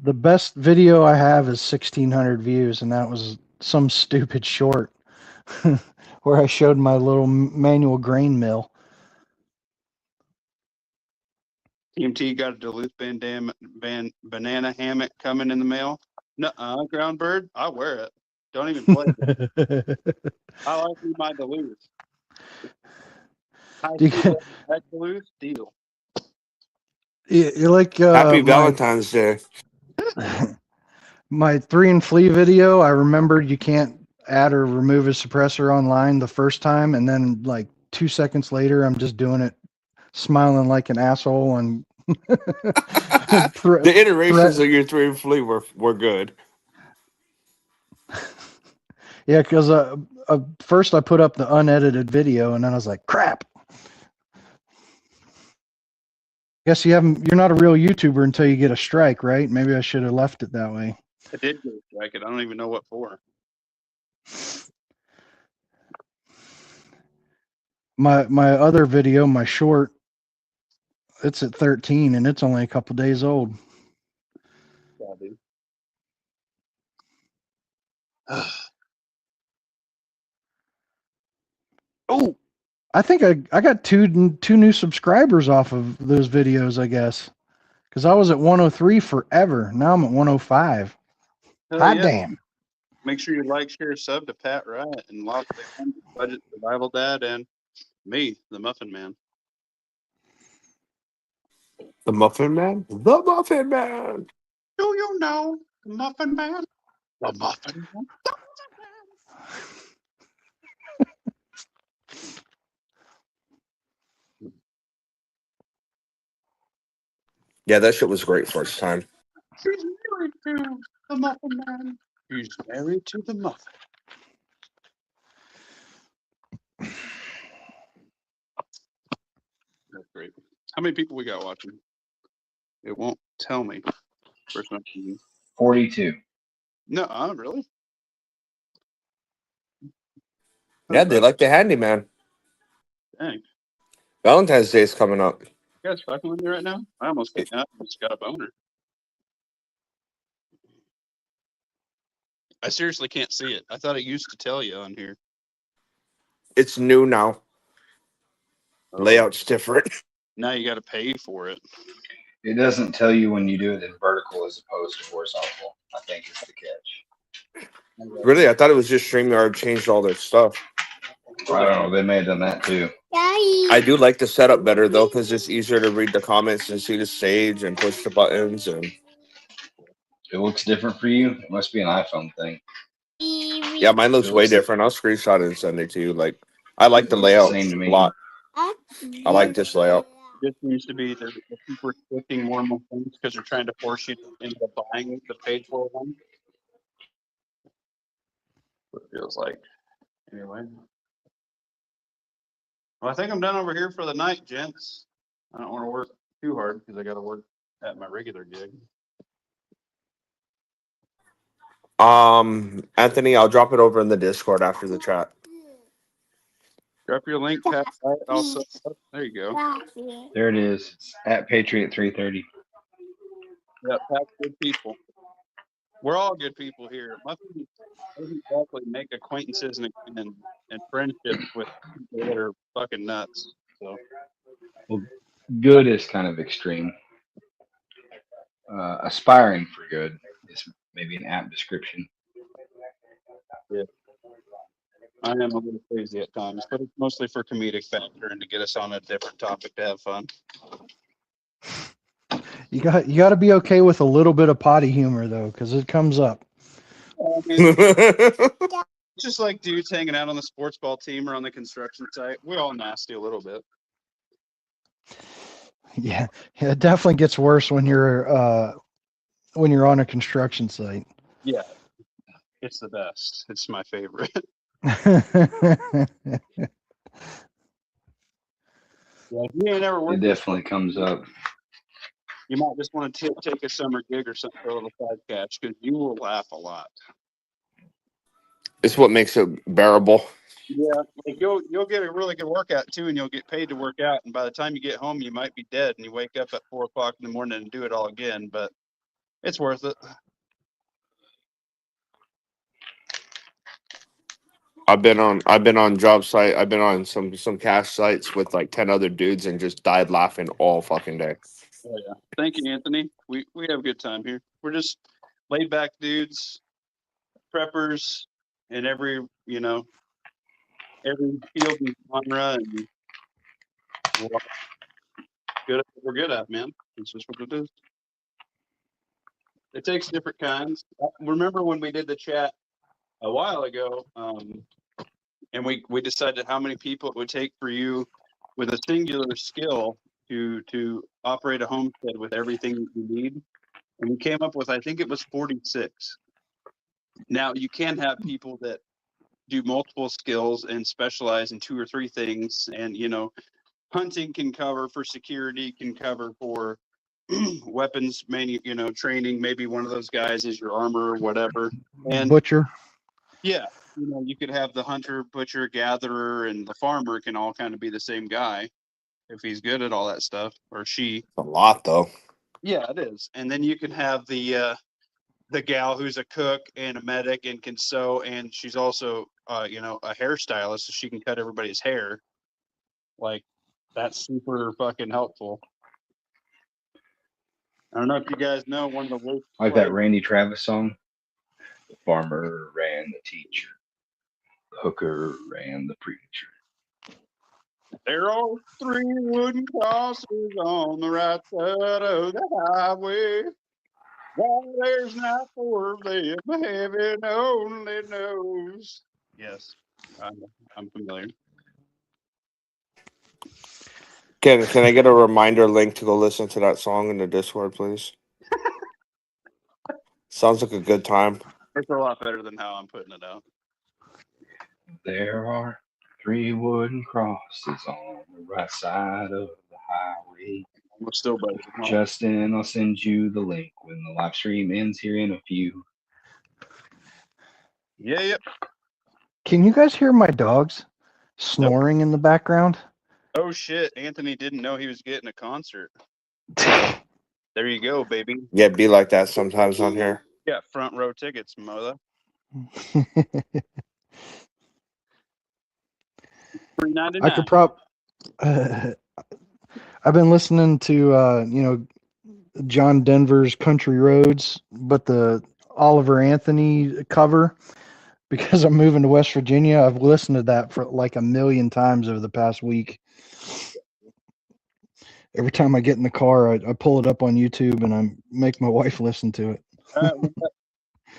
D: The best video I have is 1,600 views, and that was some stupid short where I showed my little manual grain mill.
A: TMT got a Duluth banana hammock coming in the mail. Nuh-uh, ground bird. I wear it. Don't even play it. I like my Duluth. Duluth deal.
D: You like
B: Happy Valentine's Day.
D: My 3 and flea video, I remembered you can't add or remove a suppressor online the first time, and then like 2 seconds later, I'm just doing it, smiling like an asshole, and
B: the iterations of your 3 and flea were good.
D: Yeah, because first I put up the unedited video, and then I was like, crap. Guess you're not a real YouTuber until you get a strike, right? Maybe I should have left it that way.
A: I did get a strike. I don't even know what for.
D: My other video, my short, it's at 13 and it's only a couple days old.
A: Yeah, dude. Oh,
D: I think I got two new subscribers off of those videos, I guess. Because I was at 103 forever. Now I'm at 105.
A: hell
D: Hot
A: yeah.
D: damn.
A: Make sure you like, share, sub to Pat Riot and Lost Budget Survival Dad and me, the Muffin Man.
B: The Muffin Man? The Muffin Man!
A: Do you know the Muffin Man? The Muffin Man?
B: Yeah, that shit was great first time.
A: She's married to the Muffin Man. He's married to the Muffin. That's great. How many people we got watching? It won't tell me. For some reason.
C: 42.
A: No, really?
B: Yeah, they like the handyman.
A: Dang.
B: Valentine's Day is coming up.
A: You guys fucking with me right now? I almost just got a boner. I seriously can't see it. I thought it used to tell you on here.
B: It's new now.
A: Oh.
B: Layout's different.
A: Now you got to pay for it.
C: It doesn't tell you when you do it in vertical as opposed to horizontal. I think is the catch.
B: Really, I thought it was just StreamYard changed all their stuff.
C: I don't know. They may have done that too.
B: I do like the setup better though, because it's easier to read the comments and see the stage and push the buttons. And
C: It looks different for you. It must be an iPhone thing.
B: yeah, mine looks way different. I'll screenshot it and send it to you. Like, I like the
C: It looks
B: layout
C: the same to
B: a
C: me.
B: lot. I like this layout.
A: It just seems to be that people are clicking more and more things because they're trying to force you into buying the paid for one. What it feels like. Anyway. Well, I think I'm done over here for the night, gents. I don't want to work too hard because I got to work at my regular gig.
B: Anthony, I'll drop it over in the Discord after the chat.
A: Drop your link, Pat. Also, there you go.
C: There it is. It's at Patriot 330.
A: Yeah, Pat's good people. We're all good people here. Muffin doesn't exactly make acquaintances and friendships with people that are fucking nuts. So
C: Well, good is kind of extreme. Aspiring for good is maybe an apt description.
A: yeah, I am a little crazy at times, but it's mostly for comedic factor and to get us on a different topic to have fun.
D: You got to be okay with a little bit of potty humor though, because it comes up.
A: I mean, it's just like dudes hanging out on the sports ball team or on the construction site. We're all nasty a little bit.
D: Yeah, it definitely gets worse when you're on a construction site.
A: Yeah, it's the best. It's my favorite. Yeah, if you ain't ever
C: It
A: worked,
C: definitely comes up.
A: you might just want to take a summer gig or something for a little side cash because you will laugh a lot.
B: It's what makes it bearable.
A: Yeah, like you'll get a really good workout too, and you'll get paid to work out. And by the time you get home, you might be dead, and you wake up at 4 o'clock in the morning and do it all again. But it's worth it.
B: I've been on job site. I've been on some cash sites with like 10 other dudes and just died laughing all fucking day.
A: Oh yeah, thank you, Anthony. We have a good time here. We're just laid back dudes, preppers, in every field and genre, and we're good at what we're good at, man. It's just what it is. It takes different kinds. Remember when we did the chat a while ago, and we decided how many people it would take for you with a singular skill to operate a homestead with everything that you need, and we came up with, I think it was 46. Now you can have people that do multiple skills and specialize in 2 or 3 things, and hunting can cover for security, can cover for weapons training. Maybe one of those guys is your armor or whatever. And
D: Butcher.
A: yeah, you know, you could have the hunter, butcher, gatherer, and the farmer can all kind of be the same guy if he's good at all that stuff, or she.
B: A lot though.
A: Yeah, it is. And then you can have the gal who's a cook and a medic and can sew, and she's also you know, a hairstylist, so she can cut everybody's hair. Like, that's super fucking helpful. I don't know if you guys know one of the worst.
C: Like that Randy Travis song. The farmer ran the teacher. The hooker ran the preacher.
A: There are 3 wooden crosses on the right side of the highway. Why there's not 4 of them, heaven only knows. Yes, I'm familiar.
B: Can I get a reminder link to go listen to that song in the Discord, please? Sounds like a good time.
A: It's a lot better than how I'm putting it out.
C: There are 3 wooden crosses on the right side of the highway.
A: We're still better than how.
C: Justin, I'll send you the link when the live stream ends here in a few.
A: Yeah, yep.
D: Can you guys hear my dogs snoring in the background?
A: Oh shit, Anthony didn't know he was getting a concert. There you go, baby.
B: Yeah, be like that sometimes on here.
A: Yeah, front row tickets, mother. $3.99.
D: I could I've been listening to you know, John Denver's Country Roads, but the Oliver Anthony cover, because I'm moving to West Virginia. I've listened to that for like 1,000,000 times over the past week. Every time I get in the car, I pull it up on YouTube and I make my wife listen to it.
A: We got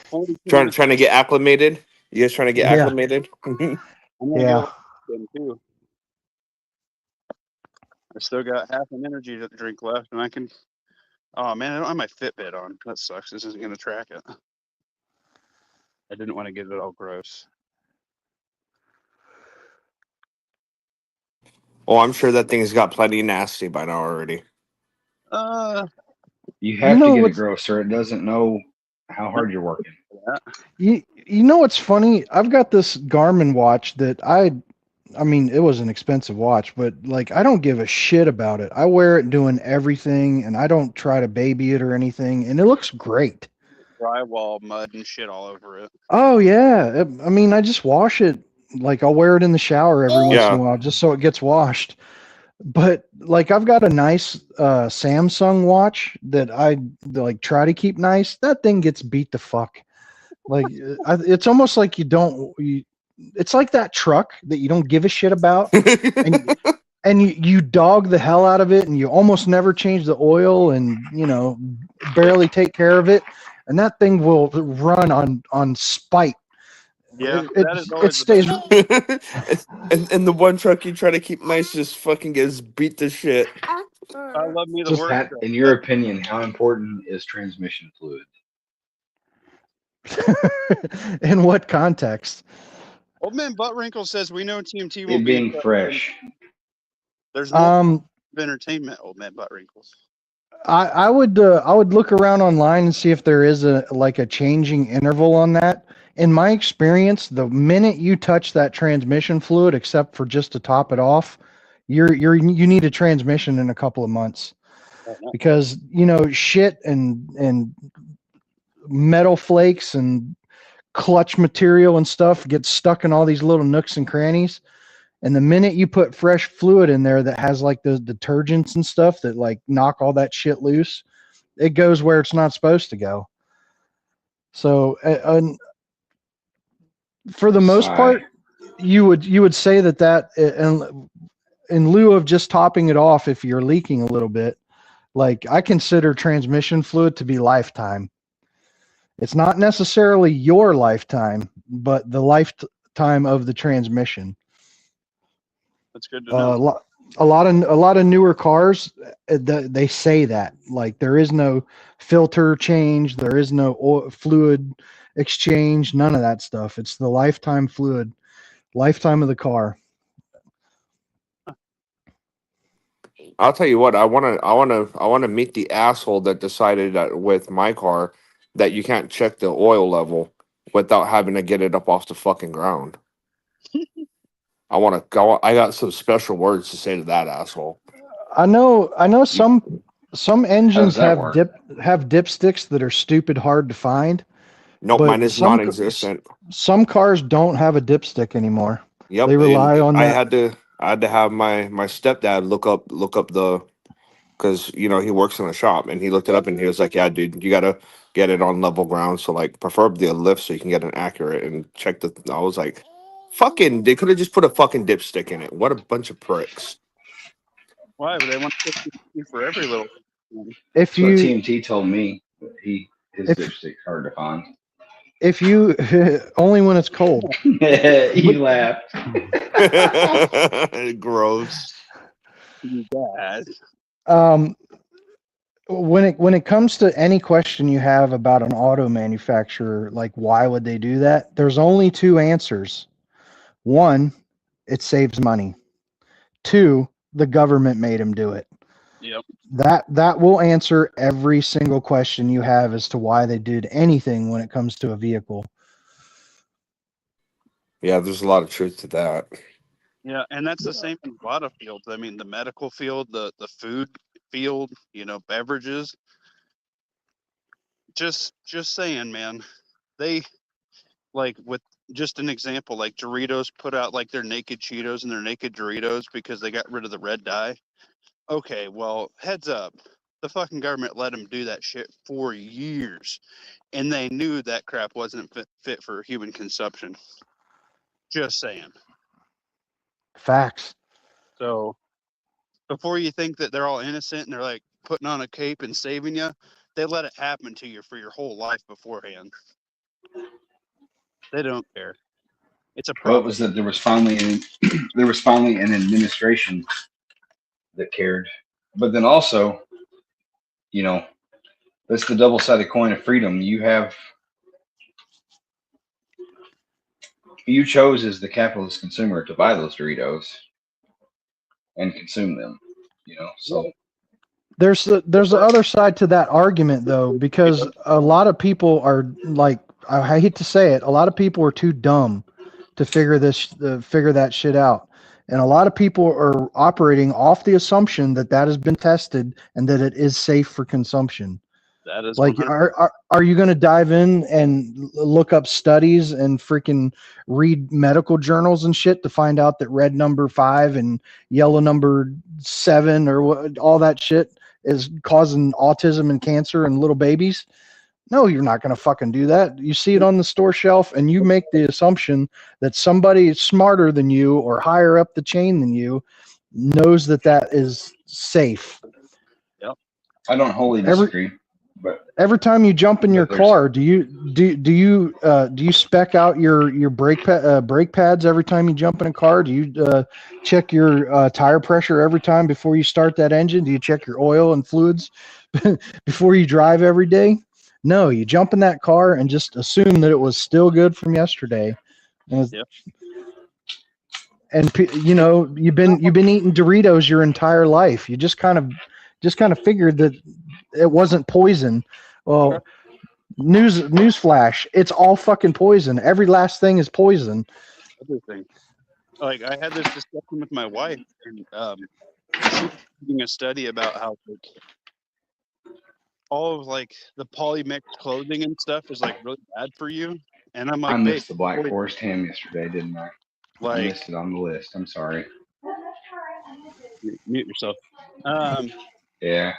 A: 42
B: Trying to get acclimated. You guys trying to get
D: Yeah.
B: acclimated?
A: I'm gonna
D: Yeah.
A: go them too. I still got half an energy drink left, and I can. Oh man, I don't have my Fitbit on. That sucks. This isn't gonna track it. I didn't want to get it all gross.
B: Oh, I'm sure that thing's got plenty nasty by now already.
C: You have
D: know
C: to get it
D: what's-
C: gross, or it doesn't know how hard you're working.
D: You know what's funny? I've got this Garmin watch that I mean, it was an expensive watch, but like I don't give a shit about it. I wear it doing everything and I don't try to baby it or anything, and it looks great.
A: Drywall, mud, and shit all over it.
D: Oh yeah. I mean, I just wash it. Like I'll wear it in the shower every once in
B: Yeah.
D: a while just so it gets washed. But like I've got a nice Samsung watch that I like try to keep nice. That thing gets beat the fuck. Like it's almost like it's like that truck that you don't give a shit about, and you dog the hell out of it, and you almost never change the oil, and you know, barely take care of it, and that thing will run on spite.
A: Yeah,
D: it,
A: that is
D: it
A: always
D: stays.
B: and the one truck you try to keep nice just fucking gets beat to shit.
A: I love me the
C: Just
A: work.
C: Pat, in your opinion, how important is transmission fluid?
D: In what context?
A: Old man Buttrinkle says we know TMT will
C: It being fresh.
A: There's no entertainment, old man Buttrinkles.
D: I would look around online and see if there is a changing interval on that. In my experience, the minute you touch that transmission fluid, except for just to top it off, you need a transmission in a couple of months, because you know shit and metal flakes and clutch material and stuff gets stuck in all these little nooks and crannies. And the minute you put fresh fluid in there that has like the detergents and stuff that like knock all that shit loose, it goes where it's not supposed to go. So for the most part, you would say that in lieu of just topping it off, if you're leaking a little bit, like I consider transmission fluid to be lifetime. It's not necessarily your lifetime, but the lifetime of the transmission.
A: That's good to know.
D: A lot of newer cars, they say that like there is no filter change, there is no fluid exchange, none of that stuff. It's the lifetime fluid, lifetime of the car.
B: I'll tell you what, I want to meet the asshole that decided that with my car that you can't check the oil level without having to get it up off the fucking ground. I want to. I got some special words to say to that asshole.
D: I know some
C: How does
D: engines
C: that
D: have
C: work?
D: dipsticks that are stupid hard to find.
B: Nope,
D: But
B: mine is non-existent.
D: Some cars don't have a dipstick anymore.
B: Yep,
D: They rely on
B: I
D: that.
B: had to have my stepdad look up the, because he works in a shop, and he looked it up, and he was like, yeah, dude, you gotta get it on level ground, so like preferably a lift so you can get an accurate and check the. I was like, fucking, they could have just put a fucking dipstick in it. What a bunch of pricks.
A: Why? But they want to for every little thing.
D: If
C: That's what
D: you
C: TMT told me. His
D: if
C: dipstick's hard to find.
D: if you only when it's cold.
C: He laughed.
B: Gross.
A: You guys.
D: When it comes to any question you have about an auto manufacturer, like why would they do that? There's only two answers. One, it saves money. Two, the government made them do it.
A: Yep.
D: That will answer every single question you have as to why they did anything when it comes to a vehicle.
B: Yeah, there's a lot of truth to that.
A: Yeah, and that's the same in a lot of fields. I mean, the medical field, the food field, beverages. Just saying, man. They like with just an example, like Doritos put out like their naked Cheetos and their naked Doritos because they got rid of the red dye. Okay, well, heads up. The fucking government let them do that shit for years, and they knew that crap wasn't fit for human consumption. Just saying.
D: Facts.
A: So before you think that they're all innocent and they're like putting on a cape and saving you, they let it happen to you for your whole life beforehand. They don't care. It's a
C: Well,
A: problem.
C: it was that there was finally an administration that cared, but then also, that's the double-sided coin of freedom. You chose as the capitalist consumer to buy those Doritos and consume them. So
D: There's the other side to that argument though, because a lot of people are like, I hate to say it, a lot of people are too dumb to figure that shit out. And a lot of people are operating off the assumption that has been tested and that it is safe for consumption.
A: That is
D: Like,
A: 100%.
D: are you going to dive in and look up studies and freaking read medical journals and shit to find out that red number 5 and yellow number 7 or all that shit is causing autism and cancer in little babies? No, you're not going to fucking do that. You see it on the store shelf and you make the assumption that somebody smarter than you or higher up the chain than you knows that is safe.
A: Yep.
C: I don't wholly disagree. But
D: every time you jump in your car, do you spec out your brake pads every time you jump in a car? Do you check your tire pressure every time before you start that engine? Do you check your oil and fluids before you drive every day? No, you jump in that car and just assume that it was still good from yesterday. And,
A: Yep.
D: and you've been eating Doritos your entire life. You just kind of figured that it wasn't poison. Well, news flash, it's all fucking poison. Every last thing is poison.
A: Everything. Like I had this discussion with my wife, and she was doing a study about how all of like the polymixed clothing and stuff is like really bad for you. And I'm like,
C: I
A: babe,
C: missed the Black Forest ham yesterday, didn't I? I missed it on the list. I'm sorry.
A: Mute yourself.
C: Yeah.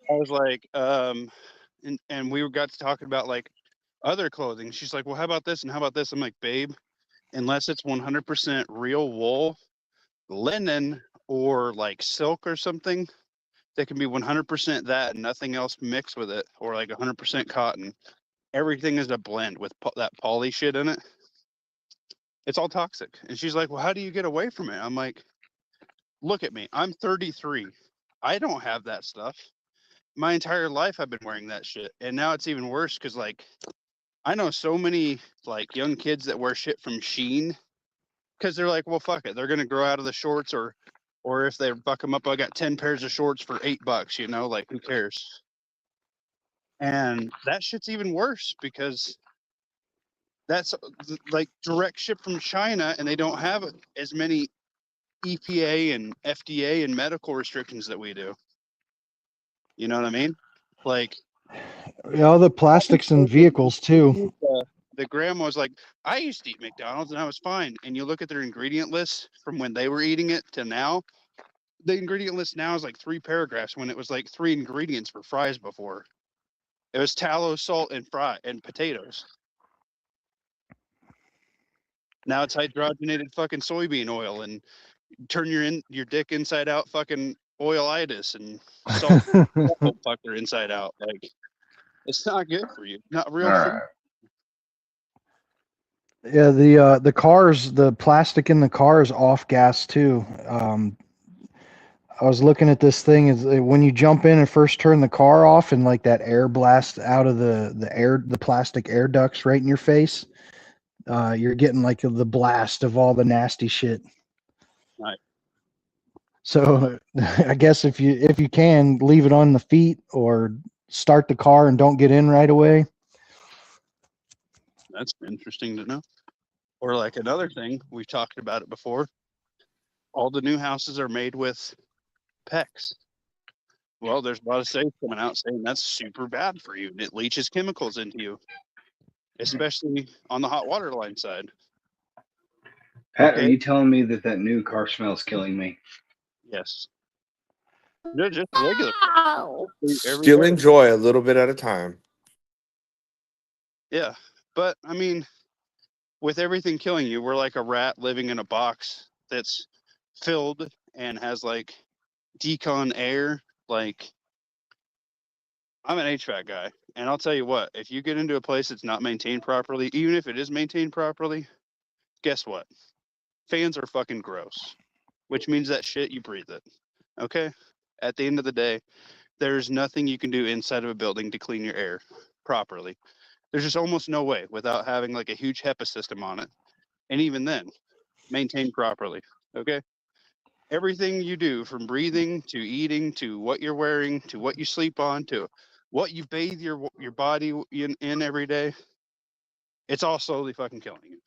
A: I was like, and we got to talking about like other clothing. She's like, well, how about this and how about this? I'm like, babe, unless it's 100% real wool, linen, or like silk or something, that can be 100% that and nothing else mixed with it, or like 100% cotton. Everything is a blend with that poly shit in it. It's all toxic. And she's like, well, how do you get away from it? I'm like, look at me. I'm 33. I don't have that stuff. My entire life I've been wearing that shit. And now it's even worse because like I know so many like young kids that wear shit from Shein because they're like, well, fuck it. They're going to grow out of the shorts or if they buck them up, I got 10 pairs of shorts for $8, like who cares? And that shit's even worse because That's like direct ship from China, and they don't have as many EPA and FDA and medical restrictions that we do. You know what I mean? Like,
D: All the plastics in vehicles too.
A: the grandma was like, I used to eat McDonald's and I was fine. And you look at their ingredient list from when they were eating it to now, the ingredient list now is like 3 paragraphs when it was like 3 ingredients for fries before. It was tallow, salt, and fry and potatoes. Now it's hydrogenated fucking soybean oil and turn your dick inside out fucking oilitis and salt fucker inside out. Like, it's not good for you. Not real
C: All
A: food.
C: right.
D: Yeah, the cars, the plastic in the car is off gas too. I was looking at this thing is when you jump in and first turn the car off and like that air blast out of the plastic air ducts right in your face. You're getting like the blast of all the nasty shit.
A: Right.
D: So I guess if you can leave it on the feet or start the car and don't get in right away.
A: That's interesting to know. Or like another thing, we've talked about it before. All the new houses are made with PEX. Well, there's a lot of studies coming out saying that's super bad for you. It leaches chemicals into you, especially on the hot water line side.
C: Pat,
A: Okay.
C: are you telling me that new car smell is killing me?
A: Yes. They're just regular.
B: Still enjoy a little bit at a time.
A: Yeah. But I mean, with everything killing you, we're like a rat living in a box that's filled and has like decon air. Like, I'm an HVAC guy, and I'll tell you what, if you get into a place that's not maintained properly, even if it is maintained properly, guess what? Fans are fucking gross, which means that shit, you breathe it. Okay? At the end of the day, there's nothing you can do inside of a building to clean your air properly. There's just almost no way without having like a huge HEPA system on it. And even then, maintained properly. Okay? Everything you do, from breathing to eating to what you're wearing to what you sleep on to what you bathe your body in every day, it's all slowly fucking killing you.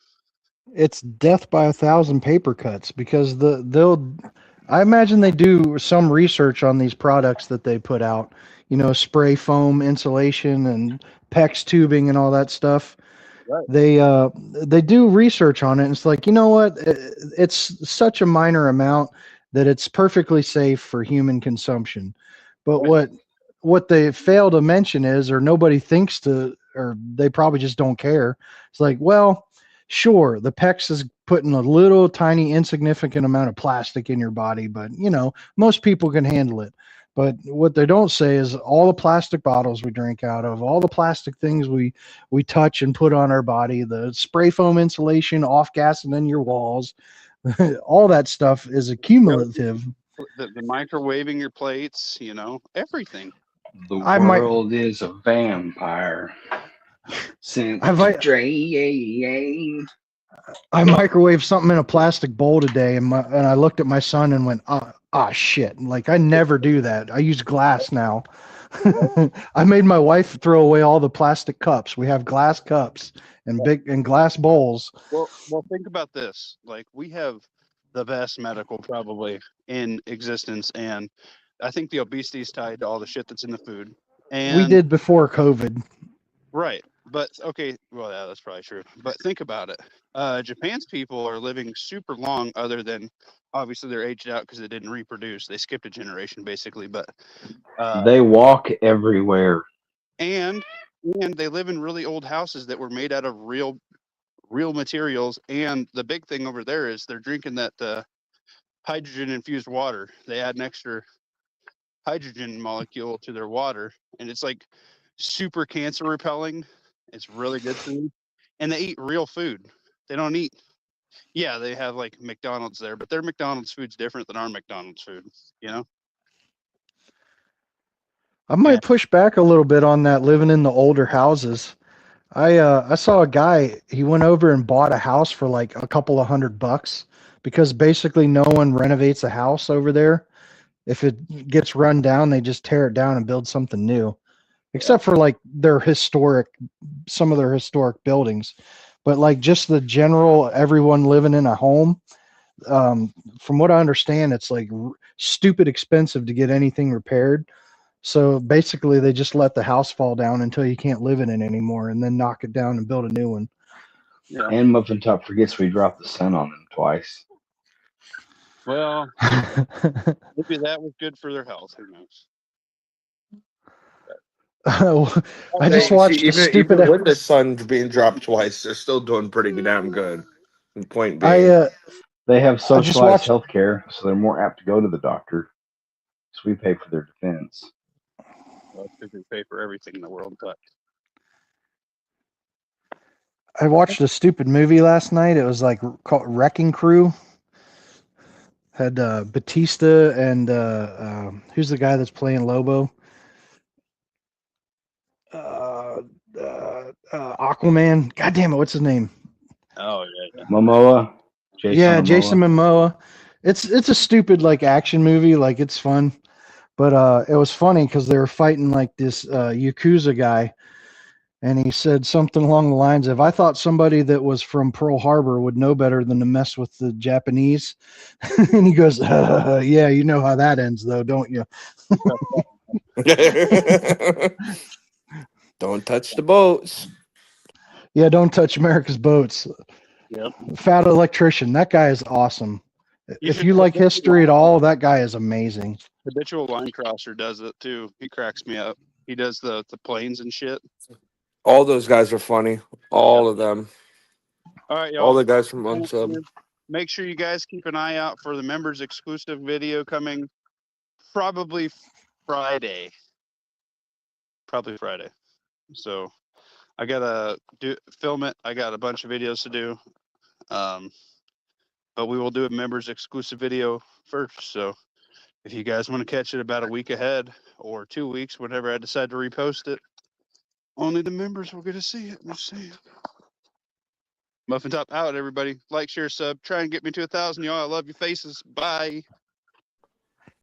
D: It's death by 1,000 paper cuts because I imagine they do some research on these products that they put out, spray foam insulation and PEX tubing and all that stuff.
A: Right.
D: They do research on it, and it's like, you know what? It's such a minor amount that it's perfectly safe for human consumption. But
A: Right.
D: what they fail to mention is, or nobody thinks to, or they probably just don't care. It's like, well, sure, the PEX is putting a little tiny insignificant amount of plastic in your body, but most people can handle it. But what they don't say is all the plastic bottles we drink out of, all the plastic things we touch and put on our body, the spray foam insulation, off gassing in your walls, all that stuff is accumulative.
A: The microwaving your plates, everything.
C: The
D: I might-
C: world is a vampire. Since
D: I microwaved something in a plastic bowl today, and I looked at my son and went, shit. Like, I never do that. I use glass now. I made my wife throw away all the plastic cups. We have glass cups and glass bowls.
A: Well, think about this. Like, we have the best medical probably in existence, and I think the obesity is tied to all the shit that's in the food. And
D: we did before COVID.
A: Right. But okay, well, yeah, that's probably true. But think about it. Japan's people are living super long, other than obviously they're aged out because they didn't reproduce. They skipped a generation basically, but
C: they walk everywhere.
A: And they live in really old houses that were made out of real materials. And the big thing over there is they're drinking that hydrogen infused water. They add an extra hydrogen molecule to their water, and it's like super cancer repelling. It's really good for you. And they eat real food. They don't eat. Yeah, they have like McDonald's there, but their McDonald's food's different than our McDonald's food,
D: I might push back a little bit on that living in the older houses. I saw a guy, he went over and bought a house for like a couple of $100 because basically no one renovates a house over there. If it gets run down, they just tear it down and build something new. Except for like some of their historic buildings. but like just the general everyone living in a home. From what I understand, it's like stupid expensive to get anything repaired. So basically, they just let the house fall down until you can't live in it anymore, and then knock it down and build a new one.
A: Yeah.
C: And Muffin Top forgets we dropped the sun on them twice.
A: Well, maybe that was good for their health. Who knows?
D: I just
B: Hey,
D: watched
B: see,
D: a stupid.
B: even with the sun being dropped twice, they're still doing pretty damn good. The point
D: I
B: being,
C: They have
D: I just
C: socialized
D: watched.
C: health care, so they're more apt to go to the doctor. So we pay for their defense.
A: Well, because we pay for everything in the world, but
D: I watched a stupid movie last night. It was like called Wrecking Crew. Had Batista and who's the guy that's playing Lobo? Aquaman. God damn it, what's his name?
A: oh yeah.
C: Momoa,
D: Yeah,
C: Momoa.
D: Jason Momoa. It's a stupid like action movie. Like it's fun, but it was funny because they were fighting like this Yakuza guy, and he said something along the lines of, "I thought somebody that was from Pearl Harbor would know better than to mess with the Japanese." And he goes, "Yeah, you know how that ends, though, don't you?"
B: don't touch the boats.
D: Yeah, don't touch America's boats.
A: Yep.
D: Fat electrician. That guy is awesome. If you like history at all, that guy is amazing.
A: Habitual line crosser does it too. He cracks me up. He does the planes and shit.
B: All those guys are funny. All of them.
A: All right,
B: All
A: y'all.
B: the guys from Unsub.
A: Make sure you guys keep an eye out for the members exclusive video coming probably Friday. So I gotta film it. I got a bunch of videos to do. But we will do a members exclusive video first. So if you guys want to catch it about a week ahead or 2 weeks, whenever I decide to repost it, only the members will get to see it. Let's see. Muffin Top out, everybody. Like, share, sub. Try and get me to 1,000, y'all. I love your faces. Bye.